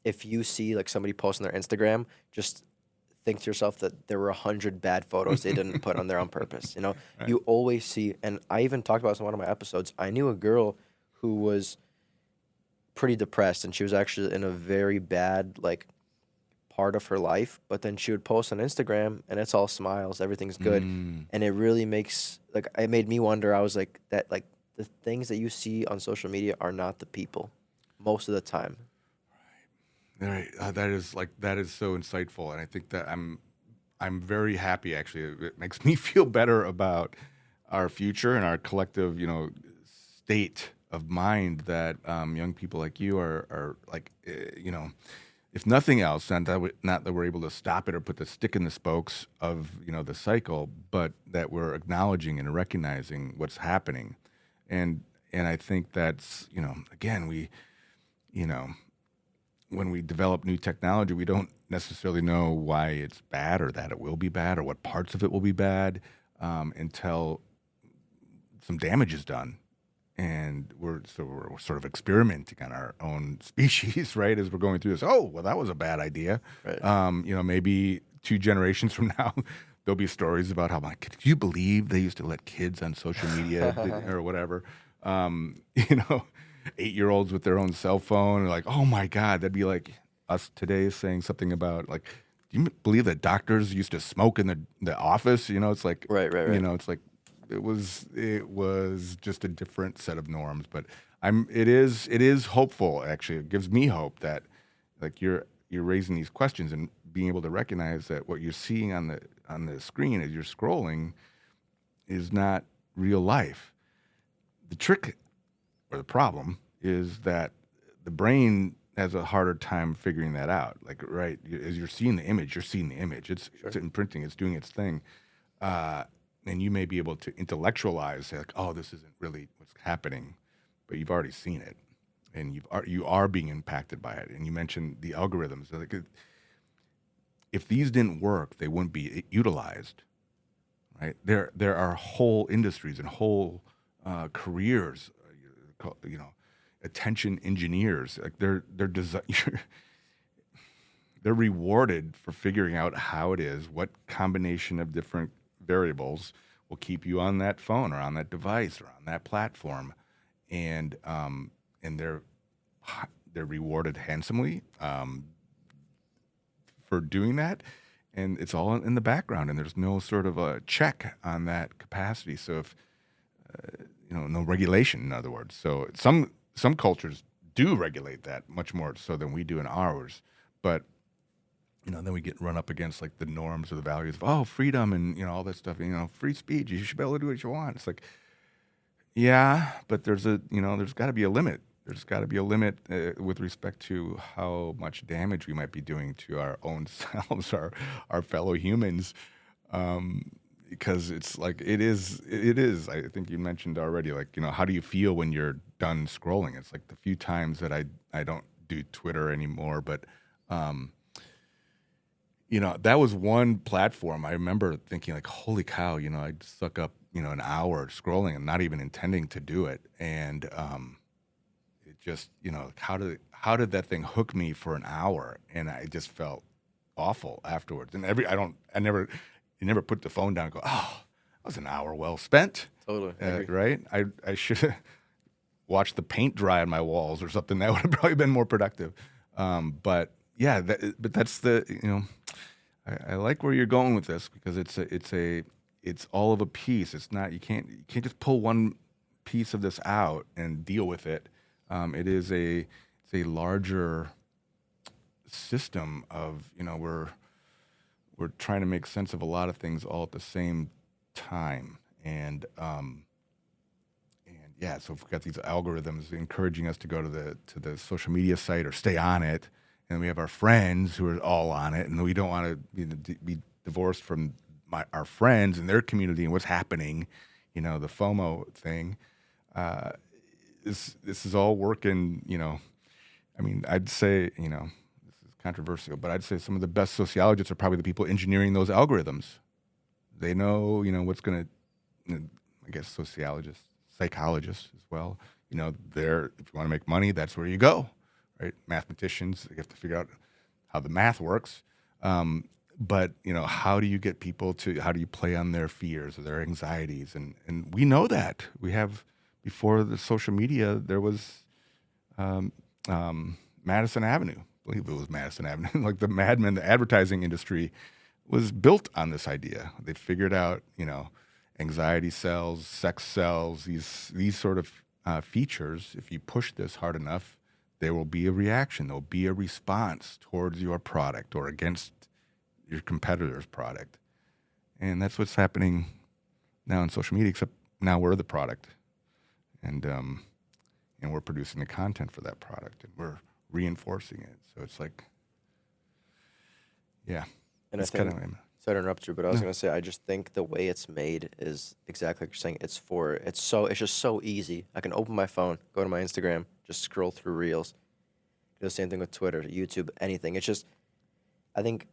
if you see like somebody posting their Instagram, just think to yourself that there were 100 bad photos they didn't put on there on purpose. Right. You always see, and I even talked about this in one of my episodes. I knew a girl who was pretty depressed, and she was actually in a very bad like part of her life. But then she would post on Instagram, and it's all smiles, everything's good, Mm. and it really makes like it made me wonder. I was like that like the things that you see on social media are not the people most of the time. Right. That is so insightful, and I think that I'm very happy. Actually, it makes me feel better about our future and our collective, state of mind. That young people like you are like, if nothing else, not that we're able to stop it or put the stick in the spokes of the cycle, but that we're acknowledging and recognizing what's happening, and I think that's again you know when we develop new technology, we don't necessarily know why it's bad or that it will be bad or what parts of it will be bad until some damage is done. And we're sort of experimenting on our own species, right? As we're going through this. Oh, well, that was a bad idea. Right. Maybe 2 generations from now, there'll be stories about how like, could you believe they used to let kids on social media or whatever? Um, you know, 8-year-olds with their own cell phone, like, oh my God, that'd be like us today saying something about like, do you believe that doctors used to smoke in the office? It's like, Right, right, right. it's like it was just a different set of norms. But it is hopeful actually. It gives me hope that like you're raising these questions and being able to recognize that what you're seeing on the screen as you're scrolling is not real life. The trick or the problem is that the brain has a harder time figuring that out. Like, right, as you're seeing the image, you're seeing the image. It's Sure. imprinting. It's doing its thing, uh, and you may be able to intellectualize, say, like, oh, this isn't really what's happening, but you've already seen it, and you are being impacted by it. And you mentioned the algorithms. Like, if these didn't work, they wouldn't be utilized. Right? There are whole industries and whole careers, attention engineers. Like they're rewarded for figuring out how it is, what combination of different variables will keep you on that phone or on that device or on that platform, and they're rewarded handsomely for doing that, and it's all in the background, and there's no sort of a check on that capacity. So if no regulation, in other words. So some cultures do regulate that much more so than we do in ours, but then we get run up against like the norms or the values of freedom and all that stuff. Free speech. You should be able to do what you want. It's like, yeah, but there's got to be a limit. There's got to be a limit with respect to how much damage we might be doing to our own selves, our fellow humans, because it's like it is. I think you mentioned already, like how do you feel when you're done scrolling? It's like the few times that I don't do Twitter anymore, but that was one platform I remember thinking like, holy cow, I'd suck up an hour scrolling and not even intending to do it, and it just how did that thing hook me for an hour, and I just felt awful afterwards. And I never put the phone down and go, oh, that was an hour well spent. Totally. I agree. Right? I should have watched the paint dry on my walls or something. That would have probably been more productive. But yeah, but that's I like where you're going with this, because it's all of a piece. It's not, you can't just pull one piece of this out and deal with it. It's a larger system of, we're trying to make sense of a lot of things all at the same time. And yeah, so if we've got these algorithms encouraging us to go to the social media site or stay on it, and we have our friends who are all on it, and we don't want to be divorced from our friends and their community and what's happening, the FOMO thing. This is all working. I mean, I'd say this is controversial, but I'd say some of the best sociologists are probably the people engineering those algorithms. They know, what's going to, I guess, sociologists, psychologists as well. If you want to make money, that's where you go, right? Mathematicians, you have to figure out how the math works. But, how do you get people how do you play on their fears or their anxieties? And we know that. We have, before the social media, there was Madison Avenue. I believe it was Madison Avenue. Like the Mad Men, the advertising industry was built on this idea. They figured out, anxiety sells, sex sells, these sort of features. If you push this hard enough, there will be a reaction. There will be a response towards your product or against your competitor's product. And that's what's happening now in social media, except now we're the product. And we're producing the content for that product, and we're reinforcing it. So it's like, yeah. And I think, sorry to interrupt you, but I was going to say, I just think the way it's made is exactly like you're saying. It's just so easy. I can open my phone, go to my Instagram, just scroll through Reels. Do the same thing with Twitter, YouTube, anything. It's just, I think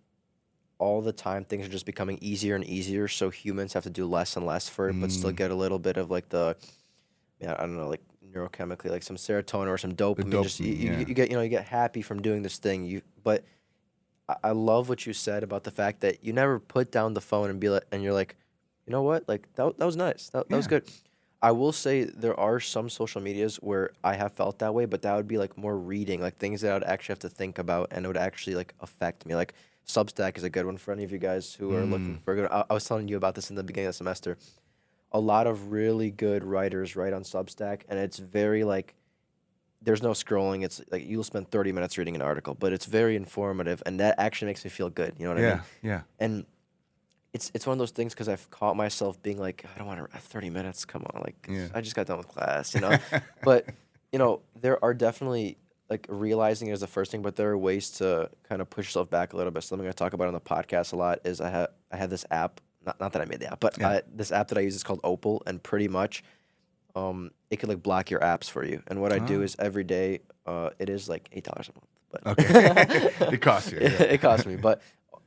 all the time things are just becoming easier and easier, so humans have to do less and less for it, but still get a little bit of like I don't know, like neurochemically, like some serotonin or some dopamine. You get happy from doing this thing. But I love what you said about the fact that you never put down the phone and you're like, you know what, like that was nice, that was good. I will say there are some social medias where I have felt that way, but that would be like more reading, like things that I would actually have to think about and it would actually like affect me. Like Substack is a good one for any of you guys who are looking for a good. I was telling you about this in the beginning of the semester. A lot of really good writers write on Substack, and it's very like there's no scrolling. It's like you'll spend 30 minutes reading an article, but it's very informative, and that actually makes me feel good. You know what I mean? Yeah. And it's one of those things because I've caught myself being like, I don't want to 30 minutes. Come on, like I just got done with class, But there are definitely like realizing is the first thing, but there are ways to kind of push yourself back a little bit. Something I talk about on the podcast a lot is I have this app. Not that I made the app, but this app that I use is called Opal, and pretty much it could like block your apps for you. And what I do is every day, it is like $8 a month. But okay, it costs you. Yeah. It costs me, but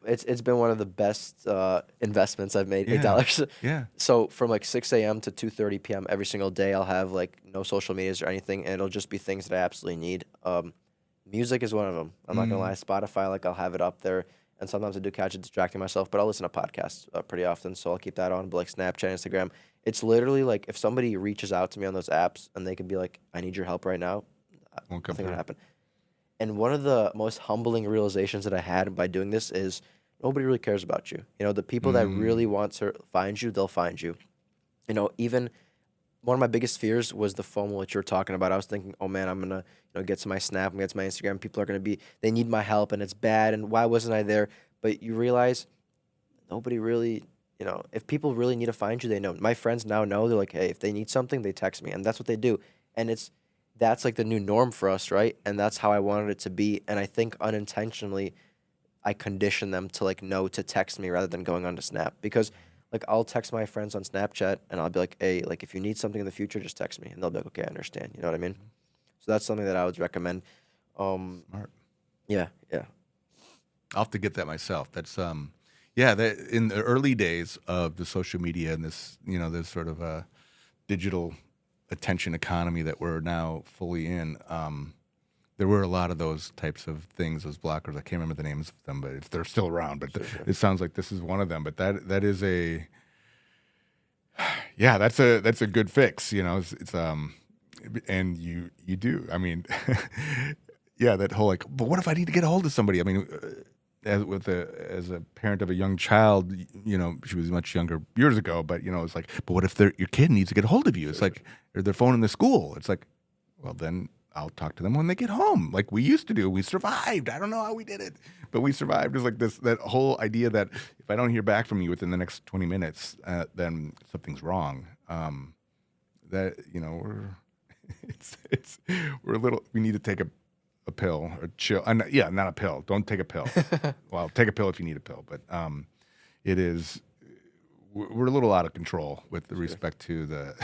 it's been one of the best investments I've made. $8. Yeah. So from like 6 a.m. to 2:30 p.m. every single day, I'll have like no social medias or anything, and it'll just be things that I absolutely need. Music is one of them. I'm not gonna lie. Spotify, like I'll have it up there. And sometimes I do catch it distracting myself, but I'll listen to podcasts pretty often, so I'll keep that on. But like Snapchat, Instagram, it's literally like if somebody reaches out to me on those apps and they can be like, "I need your help right now," nothing will happen. And one of the most humbling realizations that I had by doing this is nobody really cares about you. The people that really want to find you, they'll find you. Even one of my biggest fears was the FOMO that you're talking about. I was thinking, oh man, I'm gonna get to my Snap, and get to my Instagram. People are gonna they need my help, and it's bad. And why wasn't I there? But you realize nobody really, if people really need to find you, they know. My friends now know. They're like, hey, if they need something, they text me, and that's what they do. And that's like the new norm for us, right? And that's how I wanted it to be. And I think unintentionally, I conditioned them to like know to text me rather than going on to Snap because. Like, I'll text my friends on Snapchat, and I'll be like, hey, like, if you need something in the future, just text me. And they'll be like, okay, I understand. You know what I mean? So that's something that I would recommend. Smart. Yeah. I'll have to get that myself. That's, in the early days of the social media and this, this sort of digital attention economy that we're now fully in, there were a lot of those types of things, those blockers. I can't remember the names of them, but if they're still around. But it sounds like this is one of them. But that is that's a good fix. It's and you do. I mean, that whole like. But what if I need to get a hold of somebody? I mean, as a parent of a young child, she was much younger years ago. But it's like, but what if your kid needs to get a hold of you? It's like or their phone in the school. It's like, well then. I'll talk to them when they get home, like we used to do. We survived. I don't know how we did it, but we survived. It's like that whole idea that if I don't hear back from you within the next 20 minutes, then something's wrong. That we're a little. We need to take a pill or chill. Not a pill. Don't take a pill. Well, take a pill if you need a pill, but it is. We're a little out of control with respect to the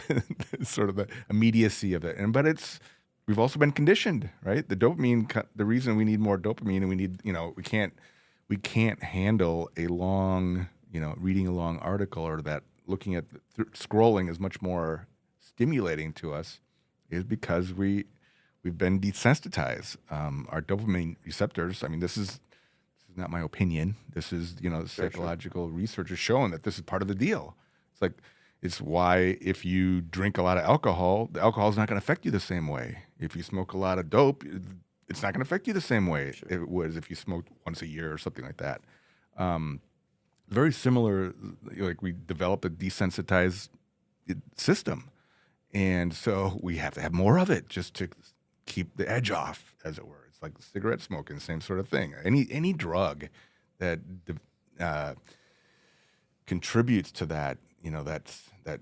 sort of the immediacy of it, but it's. we've also been conditioned, right? The reason we need more dopamine, and we need, we can't handle a long, reading a long article, or that looking at scrolling is much more stimulating to us, is because we've been desensitized. Our dopamine receptors. I mean, this is not my opinion. This is, the Sure, sure. psychological research is showing that this is part of the deal. It's like, it's why if you drink a lot of alcohol, the alcohol is not going to affect you the same way. If you smoke a lot of dope, it's not going to affect you the same way it would if you smoked once a year or something like that. Very similar, like we developed a desensitized system. And so we have to have more of it just to keep the edge off, as it were. It's like cigarette smoking, same sort of thing. Any drug that contributes to that, that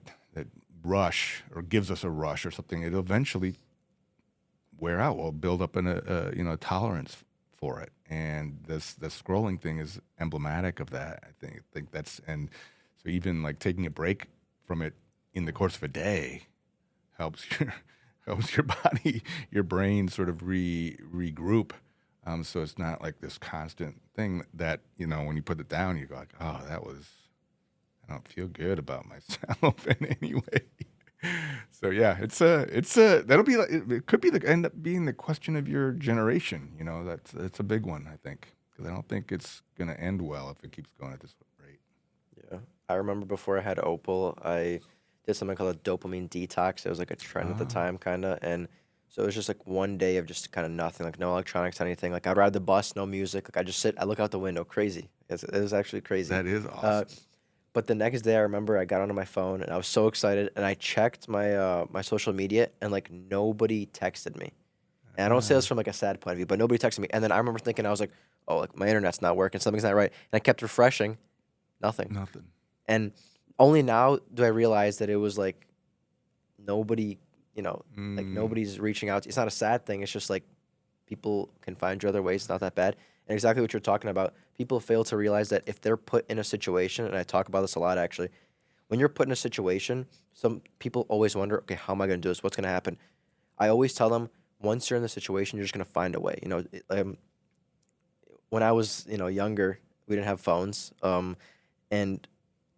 rush, or gives us a rush or something, it'll eventually wear out. We'll build up a tolerance for it. And the scrolling thing is emblematic of that. I think that's, and so even like taking a break from it in the course of a day helps your body, your brain sort of regroup. So it's not like this constant thing that, when you put it down, you go like, oh, I don't feel good about myself in any way. So yeah, that'll be like, it could be end up being the question of your generation. That's a big one, I think, because I don't think it's going to end well if it keeps going at this rate. Yeah. I remember before I had Opal, I did something called a dopamine detox. It was like a trend at the time, kind of. And so it was just like one day of just kind of nothing, like no electronics, anything. Like I'd ride the bus, no music. Like I just sit, I look out the window, crazy. It was actually crazy. That is awesome. But the next day, I remember I got onto my phone and I was so excited, and I checked my social media, and like nobody texted me. And I don't say this from like a sad point of view, but nobody texted me. And then I remember thinking, I was like, oh, like my internet's not working, something's not right. And I kept refreshing, nothing. Nothing. And only now do I realize that it was like nobody, like nobody's reaching out. It's not a sad thing. It's just like people can find you other ways. It's not that bad. And exactly what you're talking about, people fail to realize that if they're put in a situation, and I talk about this a lot actually, when you're put in a situation, some people always wonder, okay, how am I going to do this? What's going to happen? I always tell them, once you're in the situation, you're just going to find a way. When I was, younger, we didn't have phones, and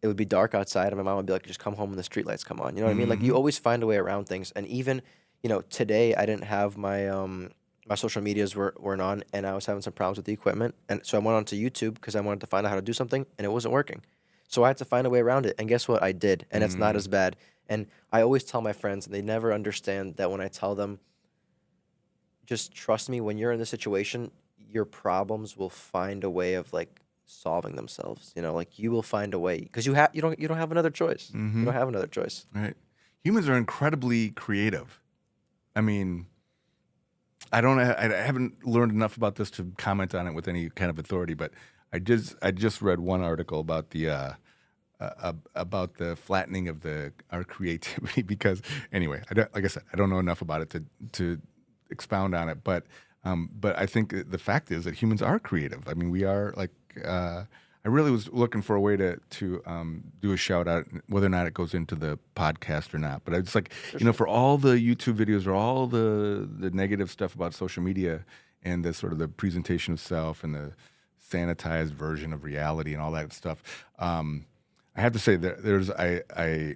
it would be dark outside, and my mom would be like, just come home when the streetlights come on. You know what I mean? Like, you always find a way around things. And even, today I didn't have my social medias weren't on, and I was having some problems with the equipment. And so I went onto YouTube because I wanted to find out how to do something, and it wasn't working. So I had to find a way around it. And guess what? I did. And it's not as bad. And I always tell my friends, and they never understand that when I tell them, just trust me, when you're in this situation, your problems will find a way of like solving themselves. Like you will find a way because you don't have another choice. You don't have another choice. Right. Humans are incredibly creative. I mean, I haven't learned enough about this to comment on it with any kind of authority, but I just read one article about the flattening of our creativity because anyway, like I said, I don't know enough about it to expound on it, but I think the fact is that humans are creative. I mean, we are like I really was looking for a way to do a shout out, whether or not it goes into the podcast or not. But I just like, for all the YouTube videos or all the negative stuff about social media and the sort of the presentation of self and the sanitized version of reality and all that stuff, I have to say that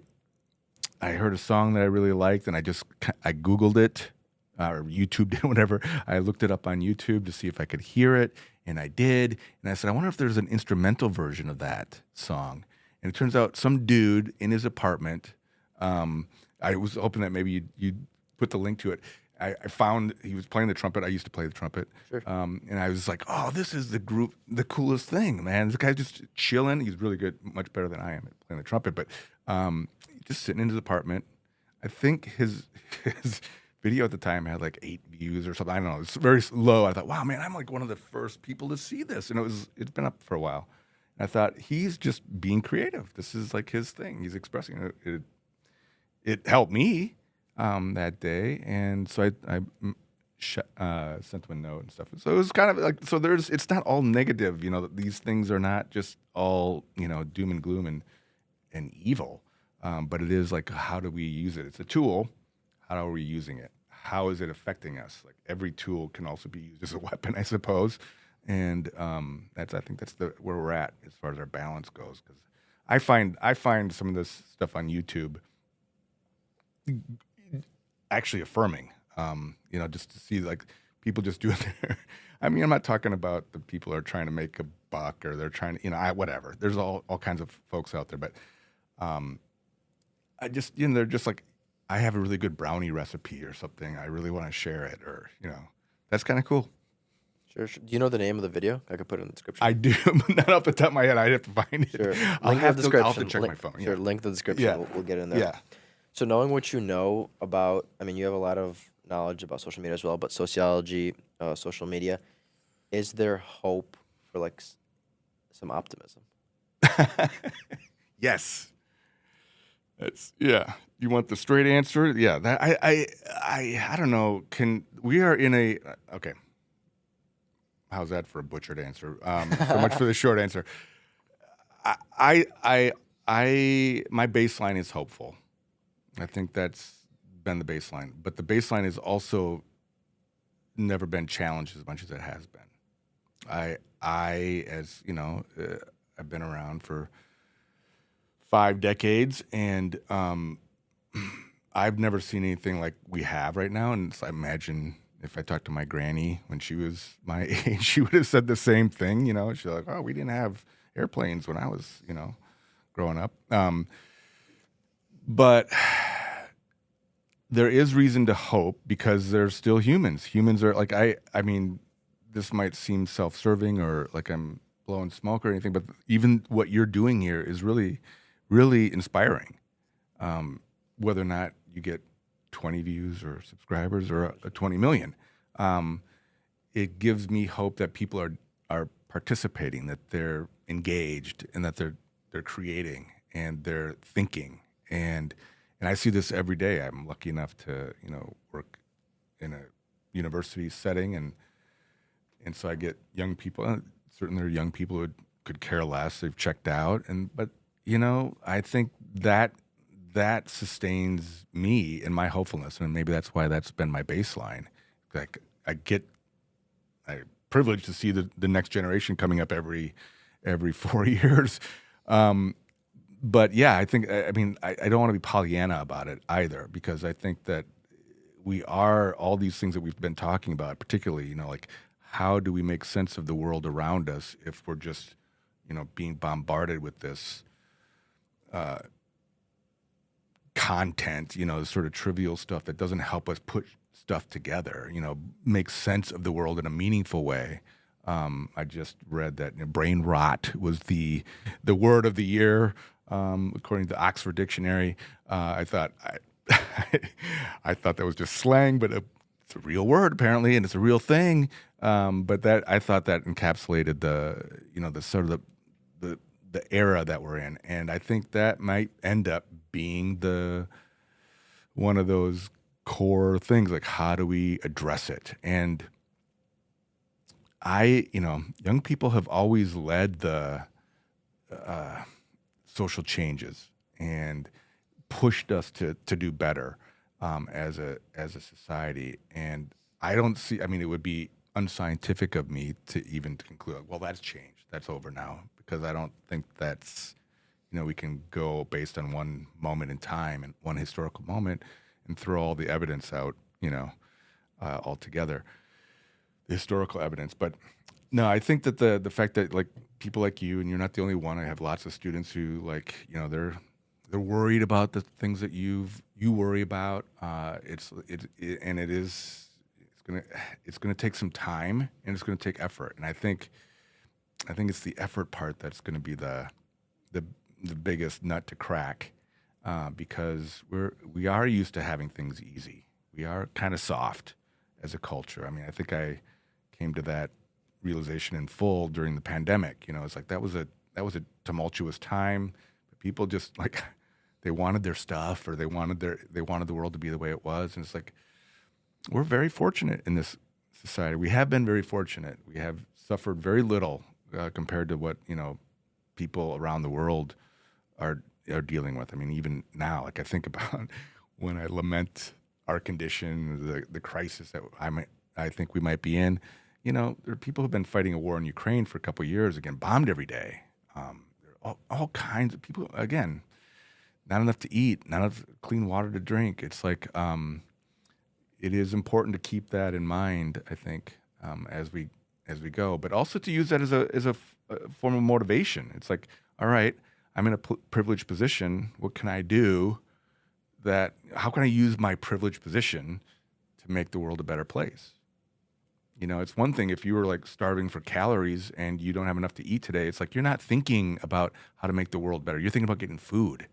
I heard a song that I really liked, and I Googled it or YouTubed it, whatever. I looked it up on YouTube to see if I could hear it. And I did. And I said, I wonder if there's an instrumental version of that song. And it turns out some dude in his apartment, I was hoping that maybe you'd put the link to it. I found he was playing the trumpet. I used to play the trumpet. Sure. And I was like, oh, this is the coolest thing, man. This guy's just chilling. He's really good, much better than I am at playing the trumpet. But just sitting in his apartment. I think his video at the time had like 8 views or something. I don't know. It's very low. I thought, wow, man, I'm like one of the first people to see this. And it's been up for a while. And I thought, he's just being creative. This is like his thing. He's expressing it. It helped me that day. And so I sent him a note and stuff. So it was kind of like, it's not all negative. These things are not just all, doom and gloom and evil. But it is like, how do we use it? It's a tool. How are we using it? how is it affecting us? Like every tool can also be used as a weapon, I suppose. And I think that's where we're at as far as our balance goes. Because I find some of this stuff on YouTube actually affirming. Just to see like people just doing their. I mean, I'm not talking about the people who are trying to make a buck or they're trying to, whatever. There's all kinds of folks out there, but I just, they're just like, I have a really good brownie recipe or something. I really want to share it, or that's kind of cool. Sure, sure. Do you know the name of the video? I could put it in the description. I do, but not off the top of my head. I'd have to find it. Sure. I'll Link in have the to, description. I'll have to check link, my phone. Sure, Yeah. link the description. Yeah. We'll get in there. Yeah. So knowing what you know about, I mean, you have a lot of knowledge about social media as well, but sociology, social media, is there hope for like some optimism? Yes. Yeah. You want the straight answer? Yeah. That I don't know. We are in a okay. How's that for a butchered answer? So much for the short answer. My baseline is hopeful. I think that's been the baseline, but the baseline has also never been challenged as much as it has been. As you know, I've been around for 5 decades, and I've never seen anything like we have right now. And so I imagine if I talked to my granny when she was my age, she would have said the same thing. She's like, "Oh, we didn't have airplanes when I was, growing up." But there is reason to hope because they're still humans. Humans are like I mean, this might seem self-serving or like I'm blowing smoke or anything, but even what you're doing here is really, really inspiring. Whether or not you get 20 views or subscribers or 20 million, it gives me hope that people are participating, that they're engaged, and that they're creating and they're thinking. And I see this every day. I'm lucky enough to work in a university setting, and so I get young people. Certainly, there are young people who could care less. They've checked out, but I think that sustains me in my hopefulness, and maybe that's why that's been my baseline. Like I'm privileged to see the next generation coming up every 4 years. But yeah, I think I don't want to be Pollyanna about it either, because I think that we are all these things that we've been talking about, particularly like how do we make sense of the world around us if we're just being bombarded with this content, sort of trivial stuff that doesn't help us put stuff together, make sense of the world in a meaningful way. I just read that brain rot was the word of the year, according to the Oxford Dictionary. I thought I thought that was just slang, but it's a real word apparently, and it's a real thing. But I thought that encapsulated the sort of the era that we're in, and I think that might end up being one of those core things, like how do we address it? And young people have always led the social changes and pushed us to do better as a society. And I don't see. I mean, it would be unscientific of me to even conclude, well, that's changed, that's over now, because I don't think that's we can go based on one moment in time and one historical moment and throw all the evidence out altogether, the historical evidence. But no, I think that the fact that like people like you, and you're not the only one. I have lots of students who they're worried about the things that you worry about. It's gonna take some time, and it's gonna take effort. And I think it's the effort part that's gonna be the biggest nut to crack, because we are used to having things easy. We are kind of soft as a culture. I mean, I think I came to that realization in full during the pandemic. It's like that was a tumultuous time. People just like they wanted their stuff, or they wanted the world to be the way it was. And it's like we're very fortunate in this society. We have been very fortunate. We have suffered very little compared to what people around the world are dealing with. I mean, even now, like I think about when I lament our condition, the crisis that I think we might be in. You know, there are people who've been fighting a war in Ukraine for a couple of years, again, bombed every day. There are all kinds of people, again, not enough to eat, not enough clean water to drink. It's like it is important to keep that in mind, I think, as we go, but also to use that a form of motivation. It's like, all right, I'm in a privileged position. What can I do how can I use my privileged position to make the world a better place? You know, it's one thing if you were like starving for calories and you don't have enough to eat today. It's like you're not thinking about how to make the world better. You're thinking about getting food.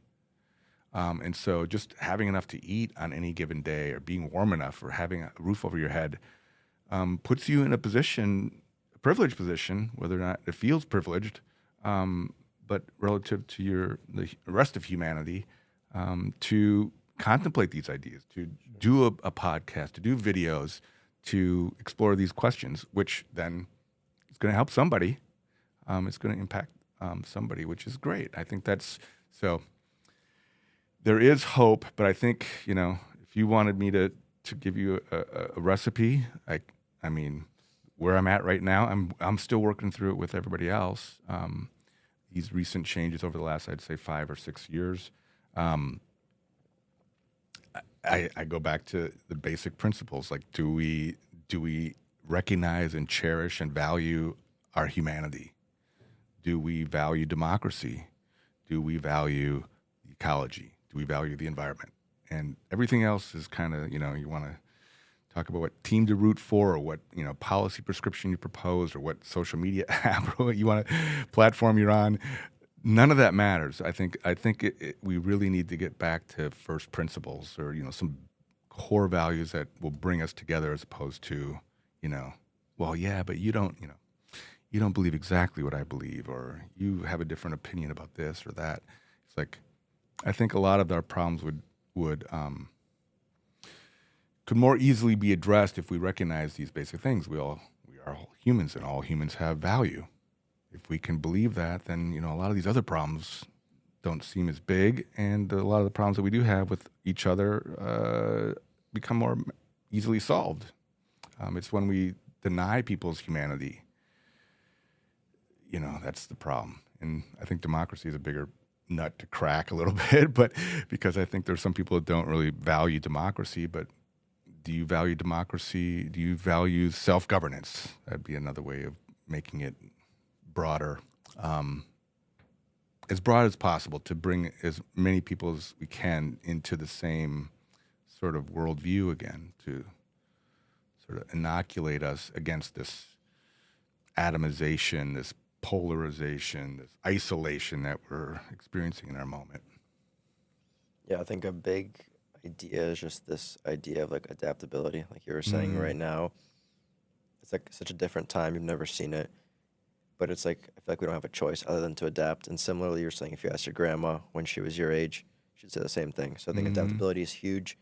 And so just having enough to eat on any given day or being warm enough or having a roof over your head puts you in a position, a privileged position, whether or not it feels privileged, but relative to the rest of humanity, to contemplate these ideas, to do a podcast, to do videos, to explore these questions, which then is going to help somebody. It's going to impact somebody, which is great. I think that's so. There is hope, but I think, you know, if you wanted me to give you a recipe, I mean, where I'm at right now, I'm still working through it with everybody else. These recent changes over the last, I'd say, 5 or 6 years. I go back to the basic principles. Like, do we recognize and cherish and value our humanity? Do we value democracy? Do we value ecology? Do we value the environment? And everything else is kind of, you know, you want to talk about what team to root for, or what, you know, policy prescription you propose, or what social media app you want to platform you're on. None of that matters. I think we really need to get back to first principles, or, you know, some core values that will bring us together, as opposed to, you know, well, yeah, but you don't believe exactly what I believe, or you have a different opinion about this or that. It's like, I think a lot of our problems could more easily be addressed if we recognize these basic things. We are all humans, and all humans have value. If we can believe that, then, you know, a lot of these other problems don't seem as big, and a lot of the problems that we do have with each other become more easily solved. It's when we deny people's humanity, you know, that's the problem. And I think democracy is a bigger nut to crack a little bit, but because I think there's some people that don't really value democracy. But do you value democracy? Do you value self-governance? That'd be another way of making it broader, as broad as possible, to bring as many people as we can into the same sort of worldview again, to sort of inoculate us against this atomization, this polarization, this isolation that we're experiencing in our moment. Yeah, I think a big idea is just this idea of like adaptability. Like you were saying right now, it's like such a different time. You've never seen it. But it's like, I feel like we don't have a choice other than to adapt. And similarly, you're saying if you asked your grandma when she was your age, she'd say the same thing. So I think adaptability is huge.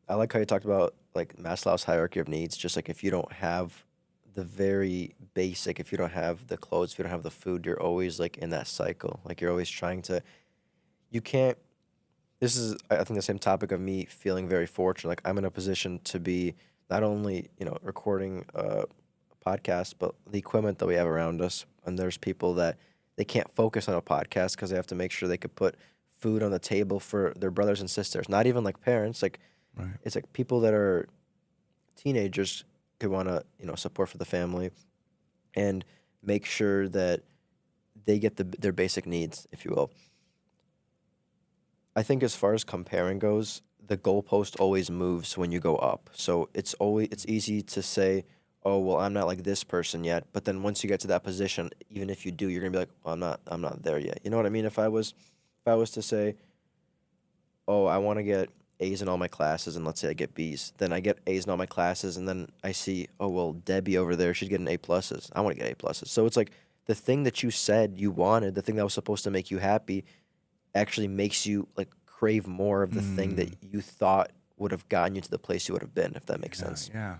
I like how you talked about like Maslow's hierarchy of needs. Just like if you don't have the very basic, if you don't have the clothes, if you don't have the food, you're always like in that cycle. Like you're always trying to, you can't, this is, I think, the same topic of me feeling very fortunate. Like I'm in a position to be not only, you know, recording a podcast, but the equipment that we have around us. And there's people that they can't focus on a podcast because they have to make sure they could put food on the table for their brothers and sisters. Not even like parents. Like Right. it's like people that are teenagers could want to, you know, support for the family and make sure that they get their basic needs, if you will. I think as far as comparing goes, the goalpost always moves when you go up. So it's easy to say, "Oh, well, I'm not like this person yet." But then once you get to that position, even if you do, you're gonna be like, "Well, I'm not there yet." You know what I mean? If I was to say, "Oh, I want to get A's in all my classes," and let's say I get B's, then I get A's in all my classes, and then I see, "Oh, well, Debbie over there, she's getting A pluses. I want to get A pluses." So it's like the thing that you said you wanted, the thing that was supposed to make you happy, actually makes you like crave more of the thing that you thought would have gotten you to the place you would have been, if that makes sense. Yeah.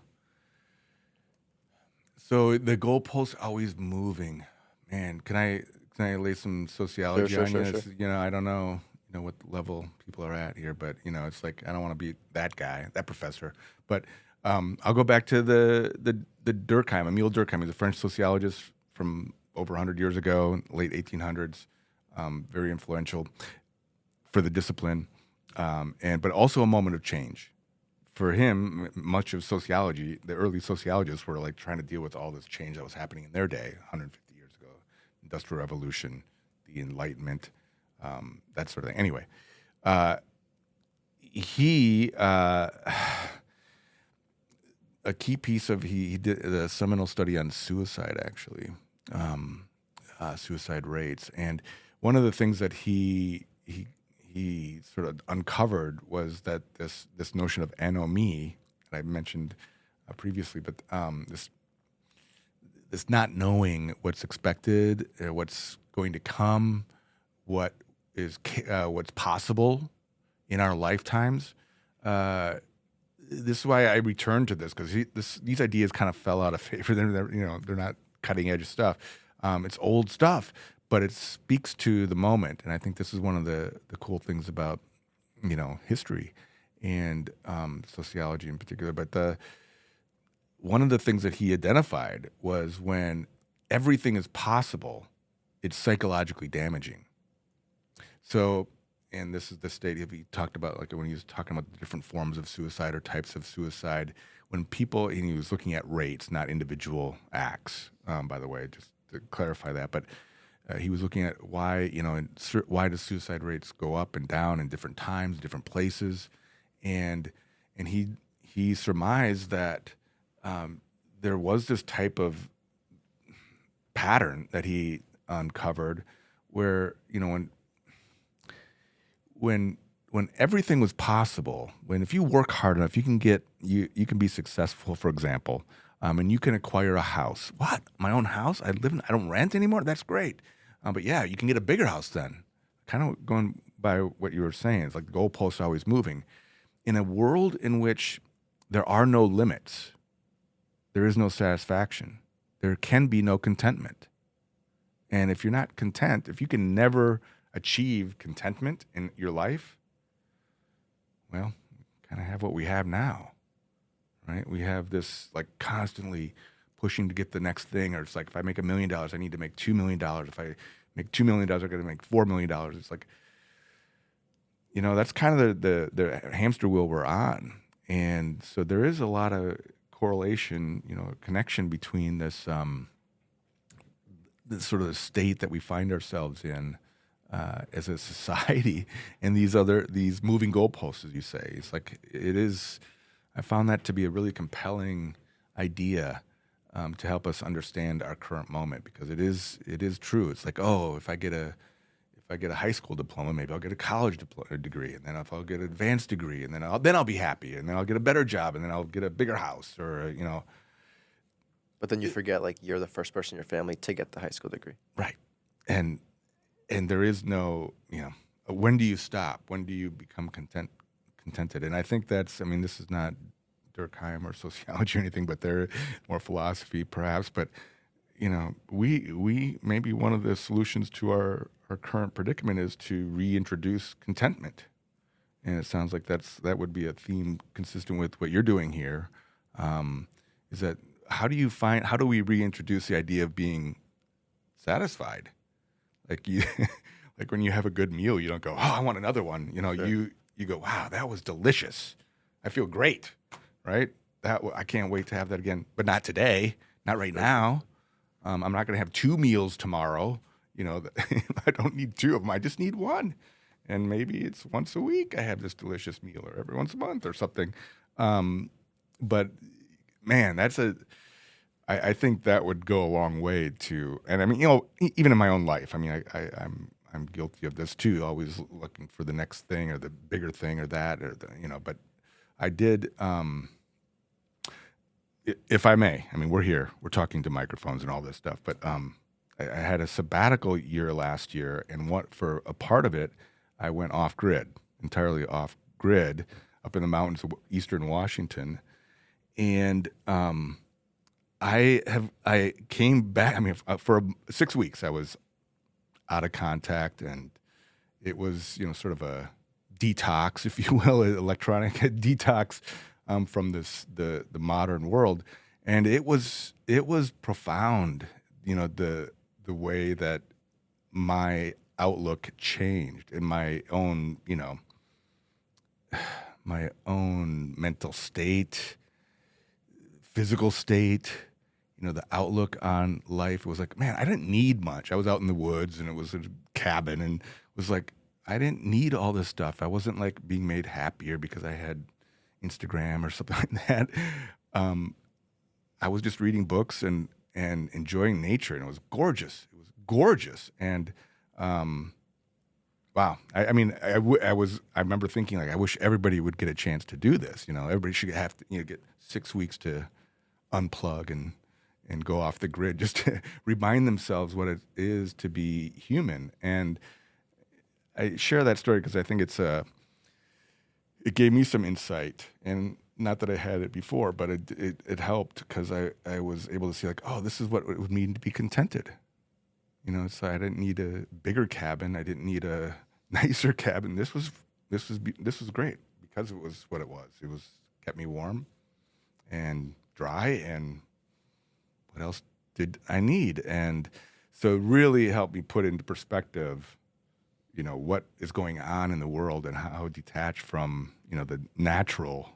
So the goalposts always moving. Man, can I lay some Sure, sociology sure, on you? sure, sure. You know, I don't know. You know what level people are at here, but it's like I don't want to be that guy, that professor. But I'll go back to the Durkheim, Emile Durkheim. He's a French sociologist from over 100 years ago, late 1800s, very influential for the discipline, but also a moment of change. For him, much of sociology, the early sociologists were like trying to deal with all this change that was happening in their day, 150 years ago, Industrial Revolution, the Enlightenment, that sort of thing. Anyway, he a key piece of he did a seminal study on suicide, actually, suicide rates, and one of the things that he sort of uncovered was that this notion of anomie that I mentioned previously, but this not knowing what's expected, what's going to come, what's possible in our lifetimes. This is why I returned to this, because these ideas kind of fell out of favor. They're not cutting edge stuff. It's old stuff, but it speaks to the moment, and I think this is one of the cool things about history and sociology in particular. But one of the things that he identified was when everything is possible, it's psychologically damaging. So, and this is the state he talked about, like when he was talking about the different forms of suicide or types of suicide. When people, and he was looking at rates, not individual acts, by the way, just to clarify that. But he was looking at why, why does suicide rates go up and down in different times, different places, and he surmised that there was this type of pattern that he uncovered where when everything was possible, when if you work hard enough, you can be successful, for example, and you can acquire a house. What? My own house? I don't rent anymore? That's great. But yeah, you can get a bigger house then. Kind of going by what you were saying, it's like the goalposts are always moving. In a world in which there are no limits, there is no satisfaction. There can be no contentment. And if you're not content, if you can never achieve contentment in your life, well, kind of have what we have now, right? We have this like constantly pushing to get the next thing, or it's like if I make $1 million, I need to make $2 million. If I make $2 million, I got to make $4 million. It's like, that's kind of the hamster wheel we're on, and so there is a lot of correlation, connection between this sort of the state that we find ourselves in as a society and these moving goalposts, as you say. It's like it is. I found that to be a really compelling idea to help us understand our current moment, because it is true. It's like, oh, if I get a high school diploma, maybe I'll get a college degree, and then if I'll get an advanced degree, and then I'll be happy, and then I'll get a better job, and then I'll get a bigger house, or But then you forget, like, you're the first person in your family to get the high school degree. Right, and there is no, when do you stop? When do you become contented? And I think this is not Durkheim or sociology or anything, but they're more philosophy perhaps. But we maybe one of the solutions to our current predicament is to reintroduce contentment, and it sounds like that would be a theme consistent with what you're doing here. Is that how do we reintroduce the idea of being satisfied? Like like when you have a good meal, you don't go, oh, I want another one. Sure. You go, wow, that was delicious. I feel great, right? I can't wait to have that again, but not today, not right now. I'm not going to have 2 meals tomorrow. I don't need 2 of them. I just need one, and maybe it's once a week I have this delicious meal, or every once a month or something. But man, I think that would go a long way to, and even in my own life, I'm guilty of this too, always looking for the next thing or the bigger thing or that, or but I did, if I may, we're here, we're talking to microphones and all this stuff, but I had a sabbatical year last year, and for a part of it, I went entirely off grid, up in the mountains of eastern Washington, and I came back. For 6 weeks, I was out of contact, and it was, sort of a detox, if you will, electronic detox from the modern world, and it was profound. The way that my outlook changed in my own mental state, physical state, the outlook on life. It was like, man, I didn't need much. I was out in the woods and it was a cabin, and it was like, I didn't need all this stuff. I wasn't like being made happier because I had Instagram or something like that. Um, I was just reading books and enjoying nature, and it was gorgeous. It was gorgeous. And wow. I remember thinking, like, I wish everybody would get a chance to do this. Everybody should have to, get 6 weeks to unplug and go off the grid, just to remind themselves what it is to be human. And I share that story because I think it gave me some insight, and not that I had it before, but it helped because I was able to see, like, oh, this is what it would mean to be contented. So I didn't need a bigger cabin. I didn't need a nicer cabin. This was great because it was what it was. It was kept me warm and dry, and what else did I need? And so it really helped me put into perspective, what is going on in the world and how detached from, the natural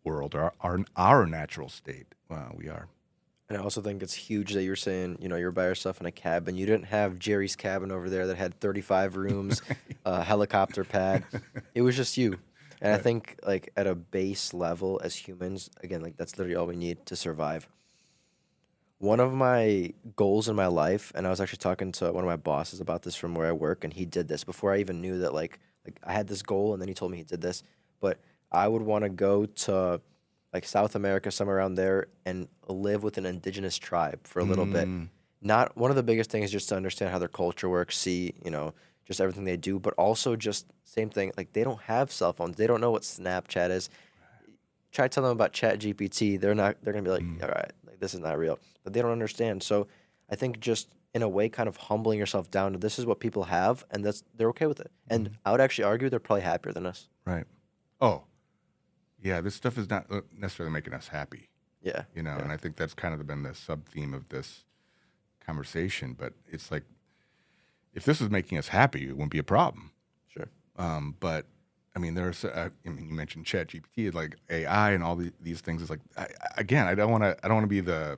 world, or our natural state we are. And I also think it's huge that you're saying, you're by yourself in a cabin. You didn't have Jerry's cabin over there that had 35 rooms, a helicopter pad. It was just you. And I Right. think, like, at a base level as humans, again, like, that's literally all we need to survive. One of my goals in my life, and I was actually talking to one of my bosses about this from where I work, and he did this before I even knew that, like I had this goal, and then he told me he did this. But I would want to go to, like, South America, somewhere around there, and live with an indigenous tribe for a little bit. Mm, Not one of the biggest things is just to understand how their culture works, see, just everything they do, but also just same thing, like, they don't have cell phones. They don't know what Snapchat is. Try to tell them about Chat GPT. They're gonna be like, mm, all right, like, this is not real. But they don't understand. So I think just in a way kind of humbling yourself down to this is what people have, and they're okay with it. And mm. I would actually argue they're probably happier than us. Right. Oh, yeah. This stuff is not necessarily making us happy, Yeah. Yeah. and I think that's kind of been the sub theme of this conversation. But it's like, if this was making us happy, it wouldn't be a problem. Sure. But I mean, you mentioned Chat GPT, like AI and all these things. Is like, again, I don't want to be the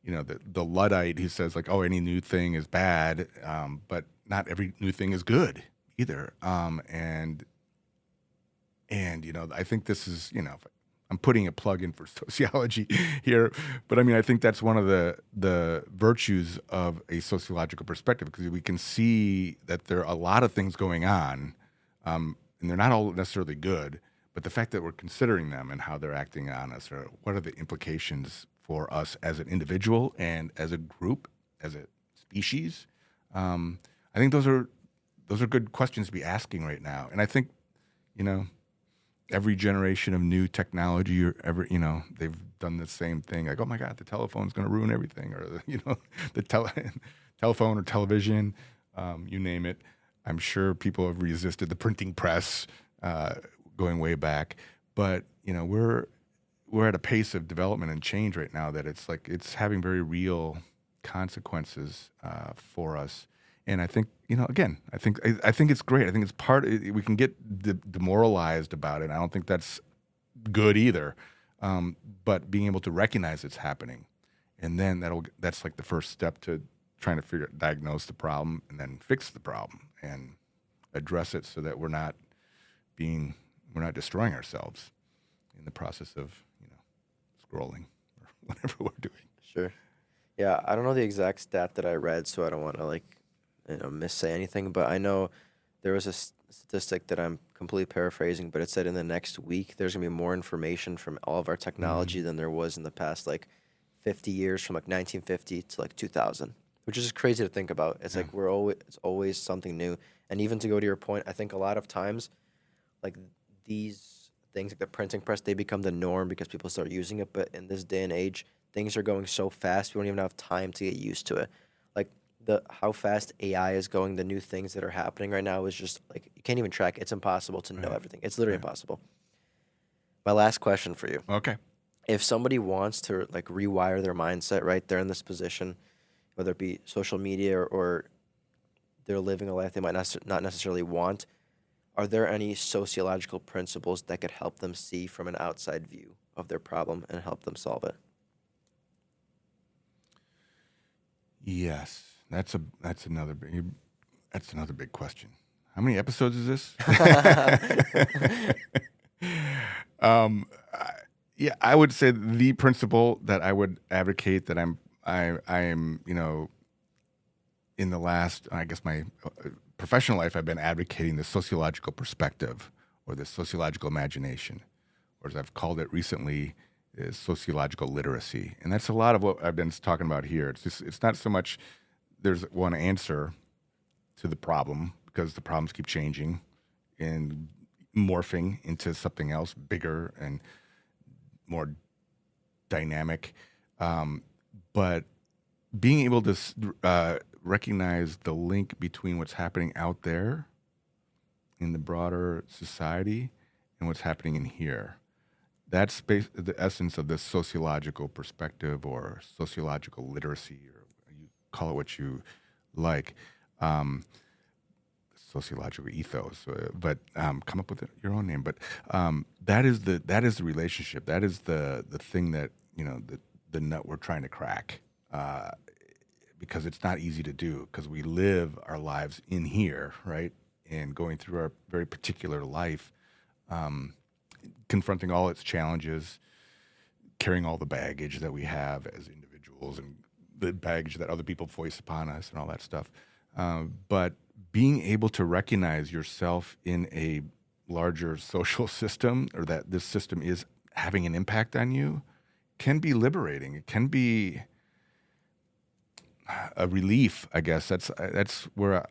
the Luddite who says, like, oh, any new thing is bad, but not every new thing is good either. And I think this is, I'm putting a plug in for sociology here, but I mean, I think that's one of the virtues of a sociological perspective, because we can see that there are a lot of things going on, and they're not all necessarily good, but the fact that we're considering them and how they're acting on us, or what are the implications for us as an individual and as a group, as a species, I think those are good questions to be asking right now. And I think, you know, every generation of new technology, or they've done the same thing. Like, oh my God, the telephone's going to ruin everything, or the telephone or television, you name it. I'm sure people have resisted the printing press, going way back, but we're at a pace of development and change right now that it's having very real consequences for us. And I think, again, I think it's great. I think it's we can get demoralized about it. I don't think that's good either. But being able to recognize it's happening, and then that's like the first step to trying to diagnose the problem and then fix the problem and address it, so that we're not destroying ourselves in the process of, scrolling or whatever we're doing. Sure. Yeah, I don't know the exact stat that I read, so I don't want to missay anything. But I know there was a statistic that I'm completely paraphrasing, but it said in the next week there's gonna be more information from all of our technology than there was in the past 50 years, from 1950 to 2000, which is just crazy to think about. It's Yeah. like it's always something new. And even to go to your point, I think a lot of times like these things like the printing press, they become the norm because people start using it. But in this day and age, things are going so fast we don't even have time to get used to it. Like the how fast AI is going, the new things that are happening right now is just like you can't even track it. It's impossible to know Right. everything. It's literally Right. impossible. My last question for you. Okay. If somebody wants to like rewire their mindset, right? They're in this position, whether it be social media or they're living a life they might not necessarily want. Are there any sociological principles that could help them see from an outside view of their problem and help them solve it? Yes, that's another big question. How many episodes is this? I, yeah, I would say the principle that I would advocate that I am, in the last, I guess my professional life, I've been advocating the sociological perspective or the sociological imagination, or as I've called it recently, is sociological literacy. And that's a lot of what I've been talking about here. It's not so much there's one answer to the problem because the problems keep changing and morphing into something else bigger and more dynamic. But being able to recognize the link between what's happening out there in the broader society and what's happening in here. That's the essence of this sociological perspective or sociological literacy, or you call it what you like, sociological ethos. But come up with your own name. But that is the relationship. That is the thing that the nut we're trying to crack. Because it's not easy to do because we live our lives in here, right? And going through our very particular life, confronting all its challenges, carrying all the baggage that we have as individuals and the baggage that other people voice upon us and all that stuff. But being able to recognize yourself in a larger social system, or that this system is having an impact on you, can be liberating. It can be a relief, I guess. That's where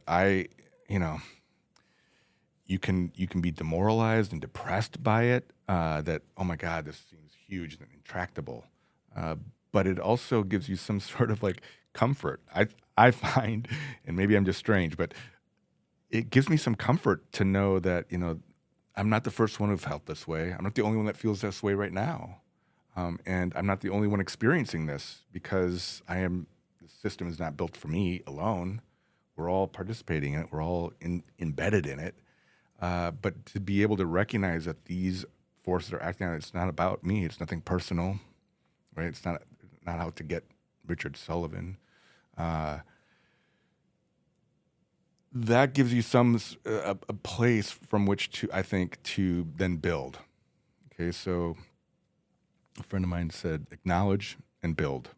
you can be demoralized and depressed by it. That, oh my God, this seems huge and intractable. But it also gives you some sort of like comfort. I find, and maybe I'm just strange, but it gives me some comfort to know that I'm not the first one who felt this way. I'm not the only one that feels this way right now, and I'm not the only one experiencing this because the system is not built for me alone. We're all participating in it. We're all embedded in it. But to be able to recognize that these forces are acting on it, it's not about me. It's nothing personal, right? It's not out to get Richard Sullivan. That gives you a place from which to then build. Okay, so a friend of mine said, acknowledge and build.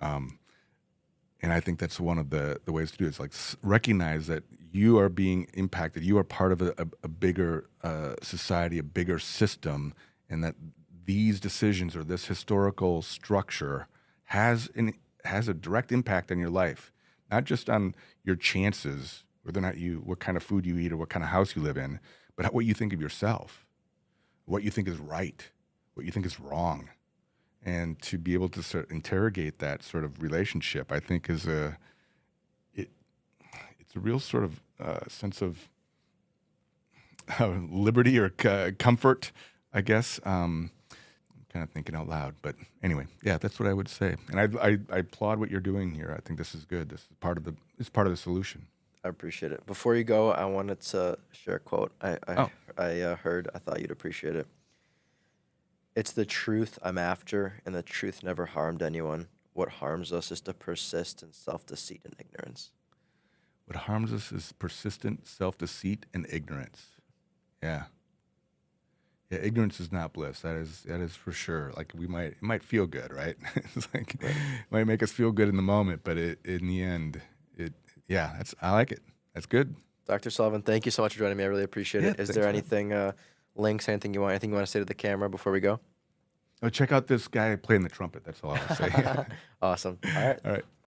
And I think that's one of the ways to do it. It's like recognize that you are being impacted. You are part of a bigger society, a bigger system, and that these decisions or this historical structure has a direct impact on your life, not just on your chances, whether or not what kind of food you eat or what kind of house you live in, but what you think of yourself, what you think is right, what you think is wrong. And to be able to sort of interrogate that sort of relationship, I think it's a real sort of sense of liberty or comfort, I guess. I'm kind of thinking out loud, but anyway, yeah, that's what I would say. And I applaud what you're doing here. I think this is good. This is part of the solution. I appreciate it. Before you go, I wanted to share a quote Oh. I heard. I thought you'd appreciate it. It's the truth I'm after, and the truth never harmed anyone. What harms us is to persist in self-deceit and ignorance. What harms us is persistent self-deceit and ignorance. Yeah. Yeah, ignorance is not bliss. That is for sure. Like it might feel good, right? It's like Right. it might make us feel good in the moment, but in the end, I like it. That's good. Dr. Sullivan, thank you so much for joining me. I really appreciate Yeah, it. Is thanks, there man. anything, links, anything you want to say to the camera before we go? Oh, check out this guy playing the trumpet. That's all I'll say. Awesome. All right. All right.